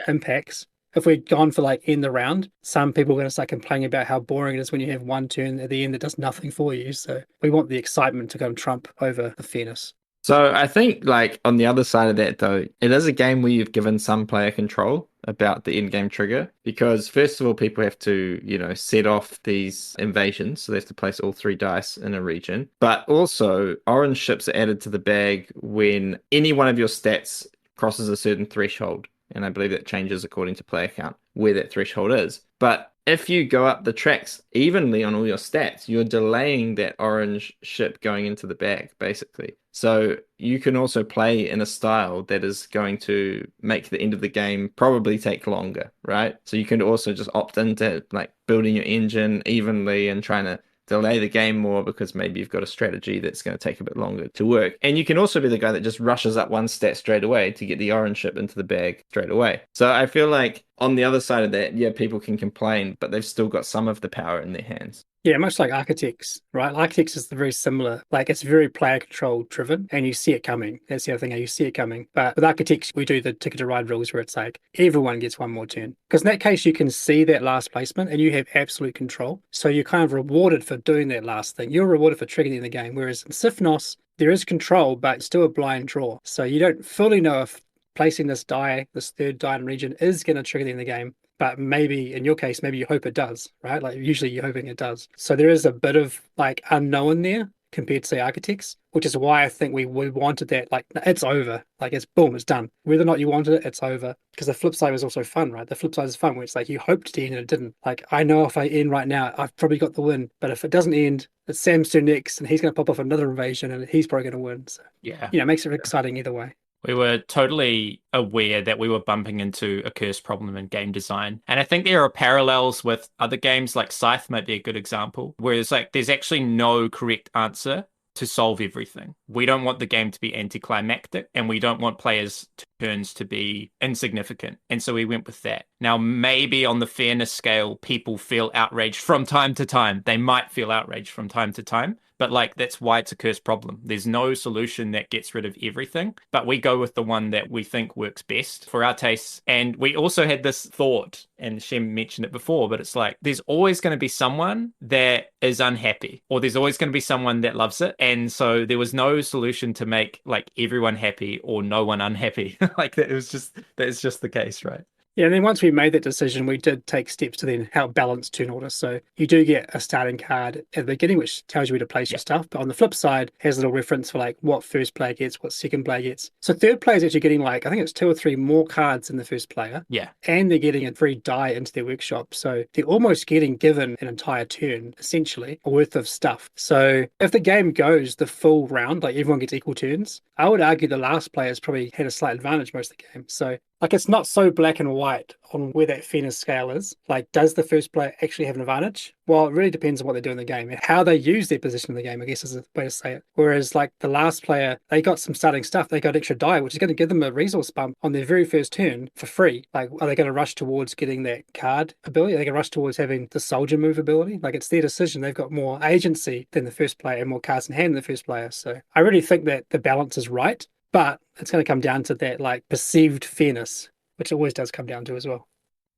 impacts. If we'd gone for like end the round, some people are going to start complaining about how boring it is when you have one turn at the end that does nothing for you. So we want the excitement to go and trump over the fairness. So I think like on the other side of that though, it is a game where you've given some player control about the in-game trigger because first of all, people have to, set off these invasions. So they have to place all 3 dice in a region. But also orange ships are added to the bag when any one of your stats crosses a certain threshold. And I believe that changes according to player count, where that threshold is. But if you go up the tracks evenly on all your stats, you're delaying that orange ship going into the bag, basically. So you can also play in a style that is going to make the end of the game probably take longer, right? So you can also just opt into like building your engine evenly and trying to delay the game more because maybe you've got a strategy that's going to take a bit longer to work. And you can also be the guy that just rushes up one stat straight away to get the orange ship into the bag straight away. So I feel like on the other side of that, yeah, people can complain, but they've still got some of the power in their hands. Yeah, much like Architects, right? Architects is very similar. Like it's very player control driven and you see it coming. That's the other thing, you see it coming. But with Architects, we do the Ticket to Ride rules where it's like everyone gets one more turn. Because in that case, you can see that last placement and you have absolute control. So you're kind of rewarded for doing that last thing. You're rewarded for triggering the game. Whereas in Sifnos, there is control, but it's still a blind draw. So you don't fully know if placing this die, this third die in region, is going to trigger the end of the game. But maybe in your case, maybe you hope it does, right? Like usually you're hoping it does. So there is a bit of like unknown there compared to say Architects, which is why I think we wanted that. Like it's over, like it's boom, it's done. Whether or not you wanted it, it's over. Because the flip side was also fun, right? The flip side is fun where it's like you hoped to end and it didn't. Like I know if I end right now, I've probably got the win. But if it doesn't end, it's Sam's turn next, and he's going to pop off another invasion, and he's probably going to win. So yeah, it makes it exciting either way. We were totally aware that we were bumping into a curse problem in game design. And I think there are parallels with other games, like Scythe might be a good example, where it's like there's actually no correct answer to solve everything. We don't want the game to be anticlimactic, and we don't want players' turns to be insignificant. And so we went with that. Now, maybe on the fairness scale, people feel outraged from time to time. They might feel outraged from time to time. But like, that's why it's a curse problem. There's no solution that gets rid of everything, but we go with the one that we think works best for our tastes. And we also had this thought, and Shem mentioned it before, but it's like, there's always going to be someone that is unhappy, or there's always going to be someone that loves it. And so there was no solution to make like everyone happy or no one unhappy. Like that is just the case, right? Yeah, and then once we made that decision, we did take steps to then help balance turn order. So you do get a starting card at the beginning, which tells you where to place your stuff. But on the flip side, has a little reference for like what first player gets, what second player gets. So third player is actually getting like, I think it's 2 or 3 more cards than the first player. Yeah. And they're getting a free die into their workshop. So they're almost getting given an entire turn, essentially, worth of stuff. So if the game goes the full round, like everyone gets equal turns, I would argue the last player's probably had a slight advantage most of the game. So like it's not so black and white on where that fairness scale is. Like, does the first player actually have an advantage? Well, it really depends on what they do in the game and how they use their position in the game, I guess is a way to say it. Whereas like the last player, they got some starting stuff. They got extra die, which is going to give them a resource bump on their very first turn for free. Like, are they going to rush towards getting that card ability? Are they going to rush towards having the soldier move ability? Like, it's their decision. They've got more agency than the first player and more cards in hand than the first player. So I really think that the balance is right, but it's going to come down to that like perceived fairness, which it always does come down to as well.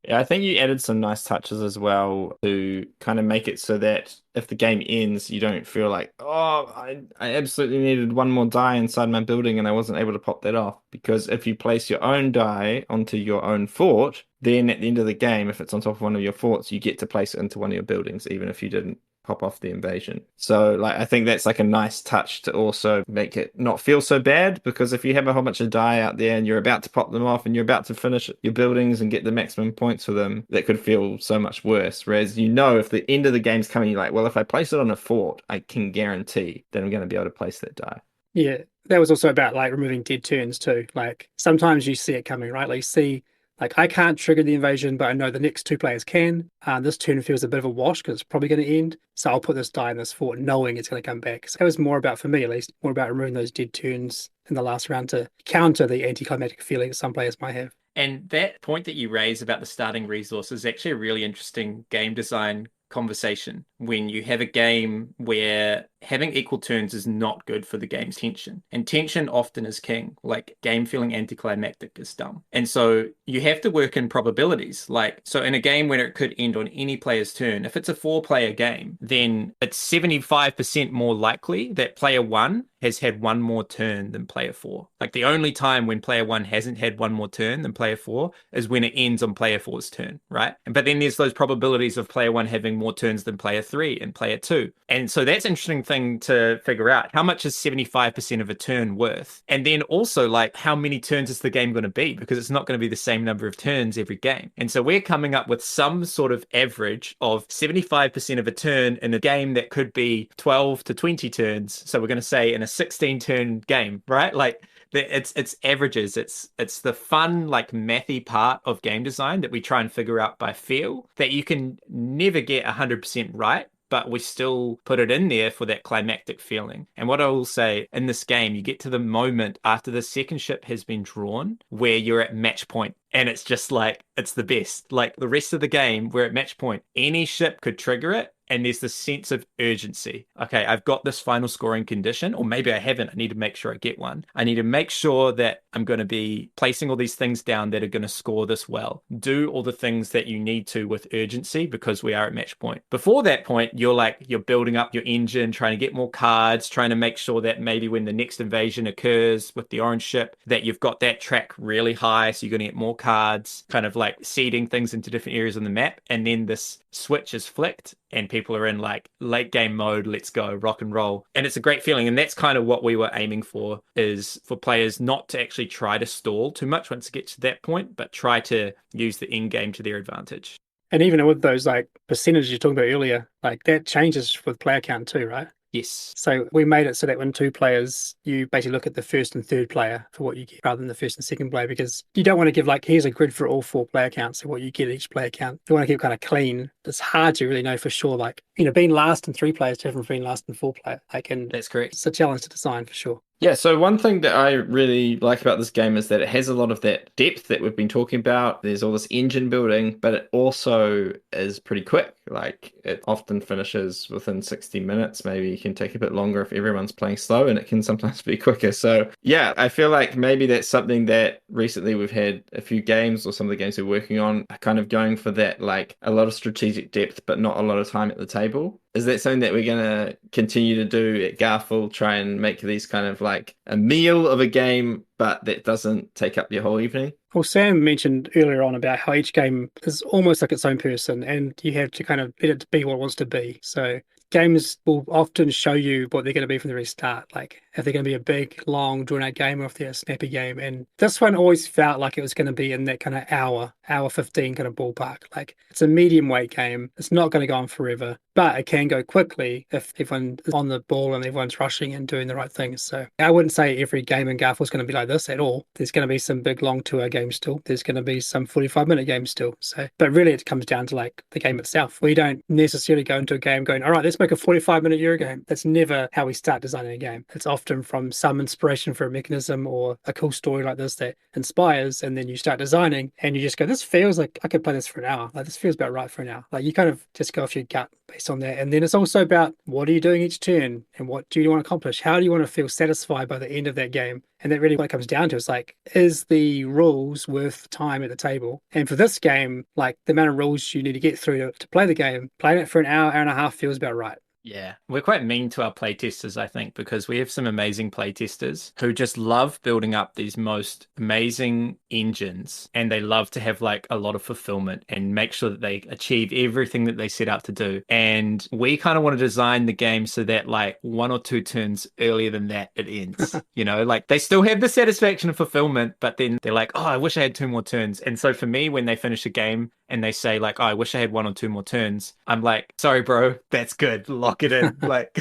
Yeah, I think you added some nice touches as well to kind of make it so that if the game ends, you don't feel like, oh, I absolutely needed one more die inside my building and I wasn't able to pop that off. Because if you place your own die onto your own fort, then at the end of the game, if it's on top of one of your forts, you get to place it into one of your buildings, even if you didn't pop off the invasion. So like I think that's like a nice touch to also make it not feel so bad, because if you have a whole bunch of die out there and you're about to pop them off and you're about to finish your buildings and get the maximum points for them, that could feel so much worse. Whereas if the end of the game's coming, you're like, well, if I place it on a fort, I can guarantee that I'm going to be able to place that die. Yeah, that was also about like removing dead turns too. Like sometimes you see it coming, right? Like you see Like, I can't trigger the invasion, but I know the next two players can. This turn feels a bit of a wash because it's probably going to end. So I'll put this die in this fort knowing it's going to come back. So it was more about, for me at least, more about removing those dead turns in the last round to counter the anticlimactic feeling that some players might have. And that point that you raise about the starting resource is actually a really interesting game design conversation when you have a game where having equal turns is not good for the game's tension. And tension often is king. Like, game feeling anticlimactic is dumb. And so you have to work in probabilities. Like, so in a game where it could end on any player's turn, if it's a 4-player game, then it's 75% more likely that player 1 has had one more turn than player 4. Like, the only time when player 1 hasn't had one more turn than player 4 is when it ends on player 4's turn, right? But then there's those probabilities of player 1 having more turns than player 3 and player 2. And so that's an interesting thing to figure out. How much is 75% of a turn worth? And then also, like, how many turns is the game going to be? Because it's not going to be the same number of turns every game. And so we're coming up with some sort of average of 75% of a turn in a game that could be 12 to 20 turns. So we're going to say in a 16-turn game, right? Like, it's averages. It's the fun, like, mathy part of game design that we try and figure out by feel that you can never get 100% right, but we still put it in there for that climactic feeling. And what I will say, in this game, you get to the moment after the second ship has been drawn where you're at match point. And it's just like, it's the best. Like, the rest of the game, we're at match point. Any ship could trigger it. And there's this sense of urgency. Okay, I've got this final scoring condition, or maybe I haven't. I need to make sure I get one. I need to make sure that I'm going to be placing all these things down that are going to score this well. Do all the things that you need to with urgency because we are at match point. Before that point, you're building up your engine, trying to get more cards, trying to make sure that maybe when the next invasion occurs with the orange ship, that you've got that track really high, so you're going to get more cards, kind of like seeding things into different areas on the map. And then this switch is flicked and people are in like late game mode, let's go, rock and roll. And it's a great feeling. And that's kind of what we were aiming for, is for players not to actually try to stall too much once it gets to that point, but try to use the end game to their advantage. And even with those like percentages you're talking about earlier, like that changes with player count too, right? Yes. So we made it so that when two players, you basically look at the first and third player for what you get rather than the first and second player, because you don't want to give like, here's a grid for all 4 player counts and what you get each player count. You want to keep kind of clean. It's hard to really know for sure, like, being last in 3 players different from being last in 4 player. That's correct. It's a challenge to design for sure. Yeah, so one thing that I really like about this game is that it has a lot of that depth that we've been talking about. There's all this engine building, but it also is pretty quick. Like, it often finishes within 60 minutes. Maybe you can take a bit longer if everyone's playing slow, and it can sometimes be quicker. So yeah, I feel like maybe that's something that recently we've had a few games, or some of the games we're working on, are kind of going for that, like a lot of strategic depth, but not a lot of time at the table. Is that something that we're going to continue to do at Garphill? Try and make these kind of like a meal of a game, but that doesn't take up your whole evening? Well, Sam mentioned earlier on about how each game is almost like its own person, and you have to kind of let it be what it wants to be. So games will often show you what they're going to be from the very start, like if they're going to be a big, long, drawn-out game or if they're a snappy game. And this one always felt like it was going to be in that kind of hour 15 kind of ballpark. Like, it's a medium weight game. It's not going to go on forever, but it can go quickly if everyone is on the ball and everyone's rushing and doing the right things. So I wouldn't say every game in Garphill is going to be like this at all. There's going to be some big, long 2-hour games still. There's going to be some 45-minute games still. So, but really it comes down to like the game itself. We don't necessarily go into a game going, all right, let's make a 45-minute Euro game. That's never how we start designing a game. It's often from some inspiration for a mechanism or a cool story like this that inspires, and then you start designing and you just go, this feels like I could play this for an hour. Like, this feels about right for an hour. Like, you kind of just go off your gut based on that. And then it's also about, what are you doing each turn and what do you want to accomplish? How do you want to feel satisfied by the end of that game? And that really what it comes down to is like, is the rules worth time at the table? And for this game, like, the amount of rules you need to get through to play the game, playing it for an hour and a half feels about right. Yeah, we're quite mean to our playtesters, I think, because we have some amazing playtesters who just love building up these most amazing engines, and they love to have like a lot of fulfillment and make sure that they achieve everything that they set out to do. And we kind of want to design the game so that like 1 or 2 turns earlier than that, it ends. Like, they still have the satisfaction of fulfillment, but then they're like, oh, I wish I had 2 more turns. And so for me, when they finish a game and they say like, oh, I wish I had 1 or 2 more turns, I'm like, sorry, bro, that's good. Lock it in. Like,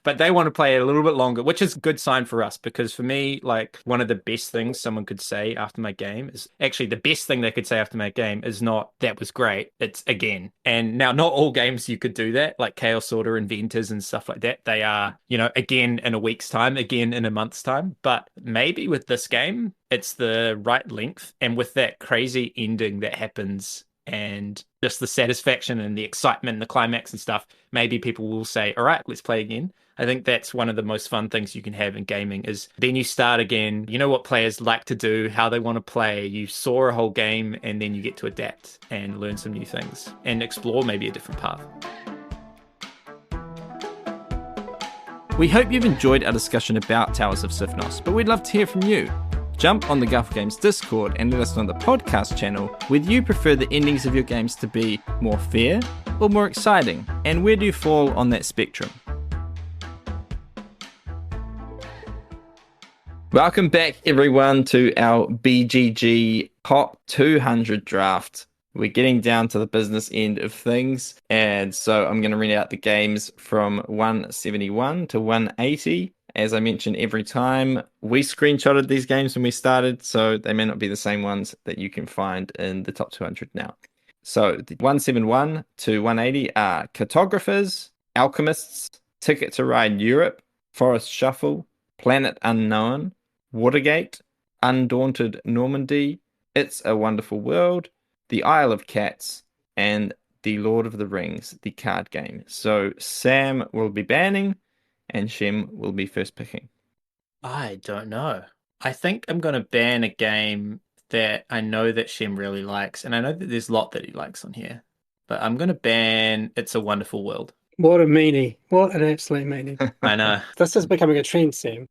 but they want to play it a little bit longer, which is a good sign for us, because for me, like, one of the best things someone could say after my game is actually the best thing they could say after my game is not that was great, it's again. And now, not all games you could do that, like Chaos Order, Inventors, and stuff like that. They are, again in a week's time, again in a month's time. But maybe with this game, it's the right length. And with that crazy ending that happens and just the satisfaction and the excitement and the climax and stuff, maybe people will say, all right, let's play again. I think that's one of the most fun things you can have in gaming is then you start again. You know what players like to do, how they want to play. You saw a whole game and then you get to adapt and learn some new things and explore maybe a different path. We hope you've enjoyed our discussion about Towers of Sifnos, but we'd love to hear from you. Jump on the Garphill Games Discord and let us know on the podcast channel whether you prefer the endings of your games to be more fair or more exciting, and where do you fall on that spectrum. Welcome back, everyone, to our BGG Top 200 draft. We're getting down to the business end of things, and so I'm going to read out the games from 171 to 180. As I mentioned every time, we screenshotted these games when we started, so they may not be the same ones that you can find in the top 200 now. So the 171 to 180 are Cartographers, Alchemists, Ticket to Ride Europe, Forest Shuffle, Planet Unknown, Watergate, Undaunted Normandy, It's a Wonderful World, The Isle of Cats, and The Lord of the Rings, the card game. So Sam will be banning, and Shem will be first picking. I don't know. I think I'm going to ban a game that I know that Shem really likes, and I know that there's a lot that he likes on here, but I'm going to ban It's a Wonderful World. What a meanie. What an absolute meanie. I know. This is becoming a trend, Sam.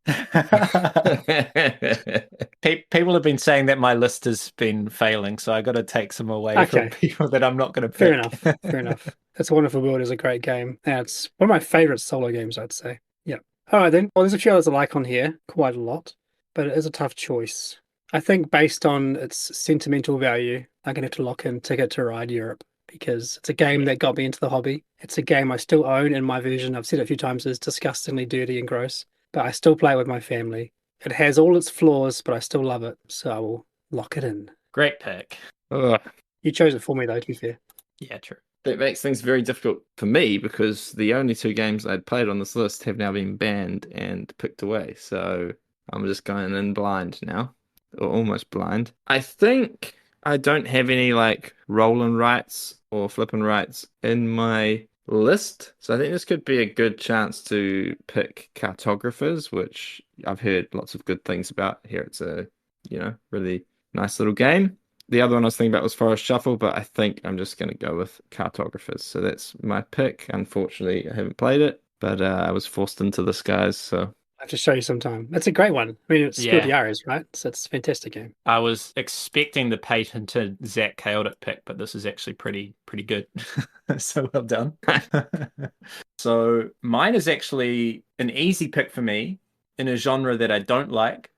People have been saying that my list has been failing, so I got to take some away from people that I'm not going to pick. Fair enough. Fair enough. It's a Wonderful World is a great game. And it's one of my favorite solo games, I'd say. Yeah. All right, then. Well, there's a few others I like on here, quite a lot, but it is a tough choice. I think based on its sentimental value, I'm going to have to lock in Ticket to Ride Europe, because it's a game that got me into the hobby. It's a game I still own, and my version, I've said it a few times, is disgustingly dirty and gross, but I still play it with my family. It has all its flaws, but I still love it, so I will lock it in. Great pick. Ugh. You chose it for me, though, to be fair. Yeah, true. That makes things very difficult for me, because the only 2 games I'd played on this list have now been banned and picked away, so I'm just going in blind now, or almost blind. I think I don't have any like roll-in rights or flipping rights in my list, so I think this could be a good chance to pick Cartographers, which I've heard lots of good things about. Here it's a really nice little game. The other one I was thinking about was Forest Shuffle, but I think I'm just going to go with Cartographers. So that's my pick. Unfortunately, I haven't played it, but I was forced into this, guys. So I have to show you sometime. It's a great one. I mean, it's good Jahres, right? So it's a fantastic game. I was expecting the patented Zach Chaotic pick, but this is actually pretty good. So well done. So mine is actually an easy pick for me in a genre that I don't like.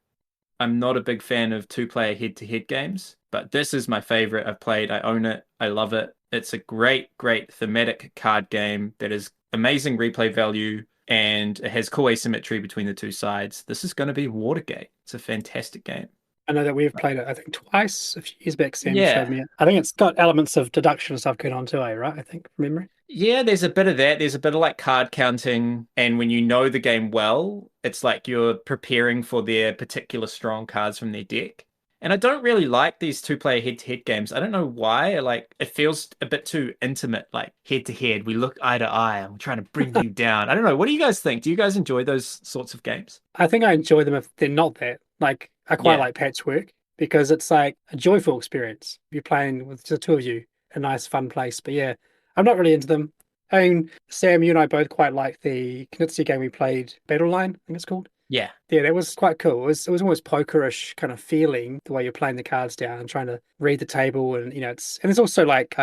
I'm not a big fan of 2-player head-to-head games, but this is my favorite. I've played, I own it, I love it. It's a great thematic card game that is amazing replay value, and it has cool asymmetry between the 2 sides. This is going to be Watergate. It's a fantastic game. I know that we've played it, I think, twice a few years back. Sam showed me it. I think it's got elements of deduction and stuff going on too, right? I think, from memory. Yeah, there's a bit of that. There's a bit of like card counting. And when you know the game well, it's like you're preparing for their particular strong cards from their deck. And I don't really like these 2-player head-to-head games. I don't know why. Like, it feels a bit too intimate, like head-to-head. We look eye to eye and we're trying to bring you down. I don't know. What do you guys think? Do you guys enjoy those sorts of games? I think I enjoy them if they're not that. Like, I quite like Patchwork because it's like a joyful experience. You're playing with the 2 of you, a nice, fun place. But yeah, I'm not really into them. I mean, Sam, you and I both quite like the Knizia game we played, Battle Line, I think it's called. Yeah. Yeah, that was quite cool. It was almost pokerish kind of feeling, the way you're playing the cards down and trying to read the table. And, and there's also like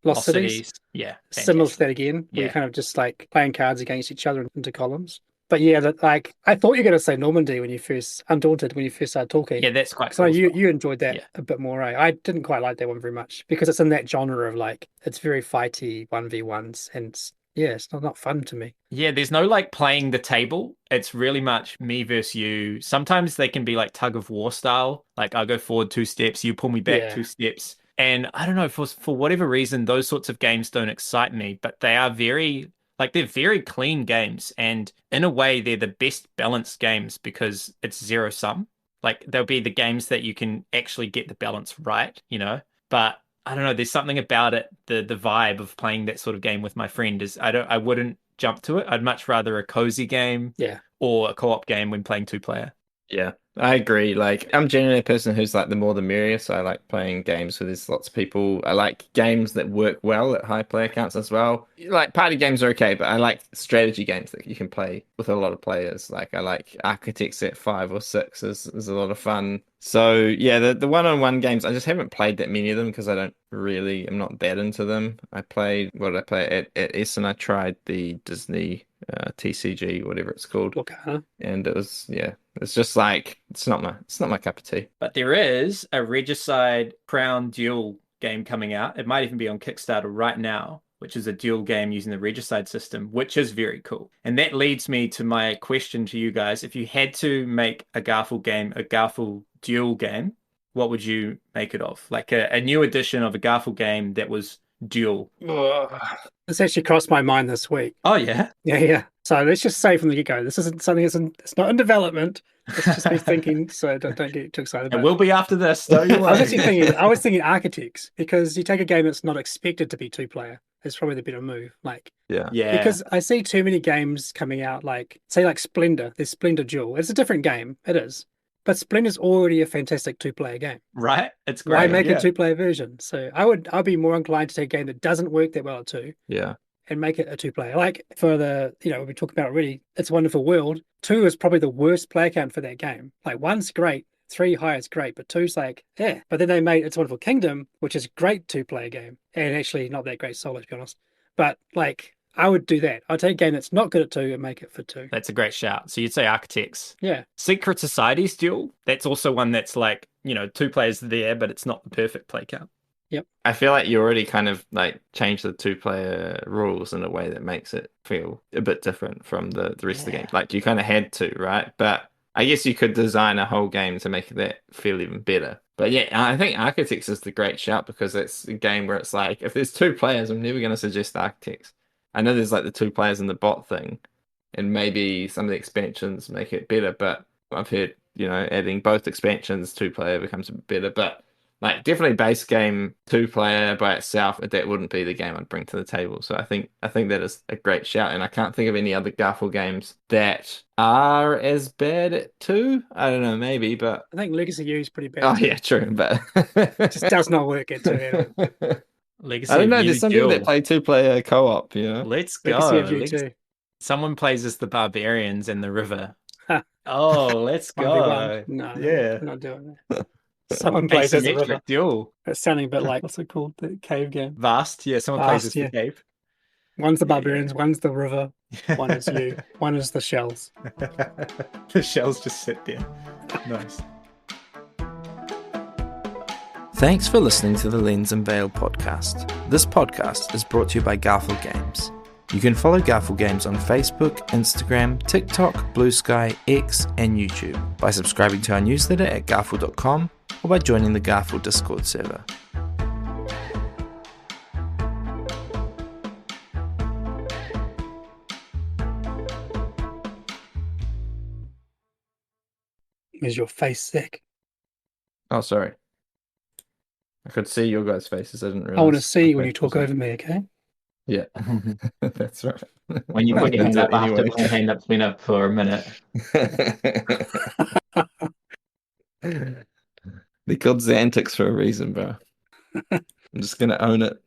Lost Cities. Yeah. Similar to that again, where you're kind of just like playing cards against each other into columns. But yeah, like I thought you were going to say Normandy when you first Undaunted when you first started talking. Yeah, that's quite So cool. you enjoyed that Yeah. a bit more, eh? I didn't quite like that one very much because it's in that genre of like it's very fighty 1v1s and it's not fun to me. Yeah, there's no like playing the table. It's really much me versus you. Sometimes they can be like tug of war style. Like I'll go forward 2 steps, you pull me back Yeah. 2 steps. And I don't know, for whatever reason, those sorts of games don't excite me, but they are they're very clean games. And in a way, they're the best balanced games because it's zero sum. Like they'll be the games that you can actually get the balance right, you know? But I don't know, there's something about it, the vibe of playing that sort of game with my friend is I wouldn't jump to it. I'd much rather a cozy game Yeah. or a co-op game when playing 2 player. Yeah, I agree. Like, I'm generally a person who's like the more the merrier. So I like playing games where there's lots of people. I like games that work well at high player counts as well. Like, party games are okay, but I like strategy games that you can play with a lot of players. Like, I like Architects at 5 or 6 is a lot of fun. So yeah, the one-on-one games, I just haven't played that many of them because I'm not that into them. What did I play at Essen? I tried the Disney TCG, whatever it's called. Okay. And it's just like it's not my cup of tea. But there is a Regicide Crown Duel game coming out. It might even be on Kickstarter right now, which is a duel game using the Regicide system, which is very cool. And that leads me to my question to you guys. If you had to make a Garphill game, a Garphill duel game, what would you make it of? Like a new edition of a Garphill game that was duel. This actually crossed my mind this week. Oh, yeah? Yeah. So let's just say from the get-go, this isn't something it's not in development. It's just me thinking, so don't get too excited about It will be after this, don't you I was worry. actually thinking Architects, because you take a game that's not expected to be 2-player. It's probably the better move. Like, Yeah. because I see too many games coming out, like, say, like Splendor. There's Splendor Duel. It's a different game. It is. But Splendor's already a fantastic 2-player game. Right? It's great. Why make yeah. a 2-player version? So I'd be more inclined to take a game that doesn't work that well at 2 Yeah. and make it a 2-player. Like for the, we talked about already, It's a Wonderful World. 2 is probably the worst player count for that game. Like 1's great, 3 high is great, but 2's like, yeah. But then they made It's a Wonderful Kingdom, which is a great 2-player game, and actually not that great solo, to be honest. But like, I would do that. I'd take a game that's not good at 2 and make it for 2. That's a great shout. So you'd say Architects. Yeah. Secret Society's duel. That's also one that's like, 2 players there, but it's not the perfect play count. Yep. I feel like you already kind of like changed the 2-player rules in a way that makes it feel a bit different from the rest of the game. Like you kind of had to, right? But I guess you could design a whole game to make that feel even better. But yeah, I think Architects is the great shout because it's a game where it's like, if there's 2 players, I'm never going to suggest Architects. I know there's like the 2 players in the bot thing, and maybe some of the expansions make it better, but I've heard, adding both expansions, 2-player becomes a bit better. But like definitely base game 2-player by itself, that wouldn't be the game I'd bring to the table. So I think that is a great shout, and I can't think of any other Garphill games that are as bad at 2. I don't know, maybe, but I think Legacy U is pretty bad. oh yeah, true, but It just does not work at 2. Legacy I don't know. of There's You some people that duel. play 2-player co-op. Let's Legacy go. of U too. Someone plays as the barbarians in the river. Ha. Oh, let's go. 1v1. No, Yeah. we're not doing that. Someone plays as a river. Asymmetric duel. It's sounding a bit like, what's it called? The cave game. Vast. Yeah, someone plays as Vast, the cave. One's the barbarians, one's the river, one is you, one is the shells. The shells just sit there. Nice. Thanks for listening to the Lens and Veil podcast. This podcast is brought to you by Garphill Games. You can follow Garphill Games on Facebook, Instagram, TikTok, Blue Sky, X, and YouTube by subscribing to our newsletter at garphill.com or by joining the Garphill Discord server. Is your face sick? Oh, sorry. I could see your guys' faces. I didn't realize. I want to see when Okay, you talk over me, okay? Yeah, that's right. When you put your hand up after Anyway. my hand up's been up for a minute. They're called Xantics for a reason, bro. I'm just gonna own it.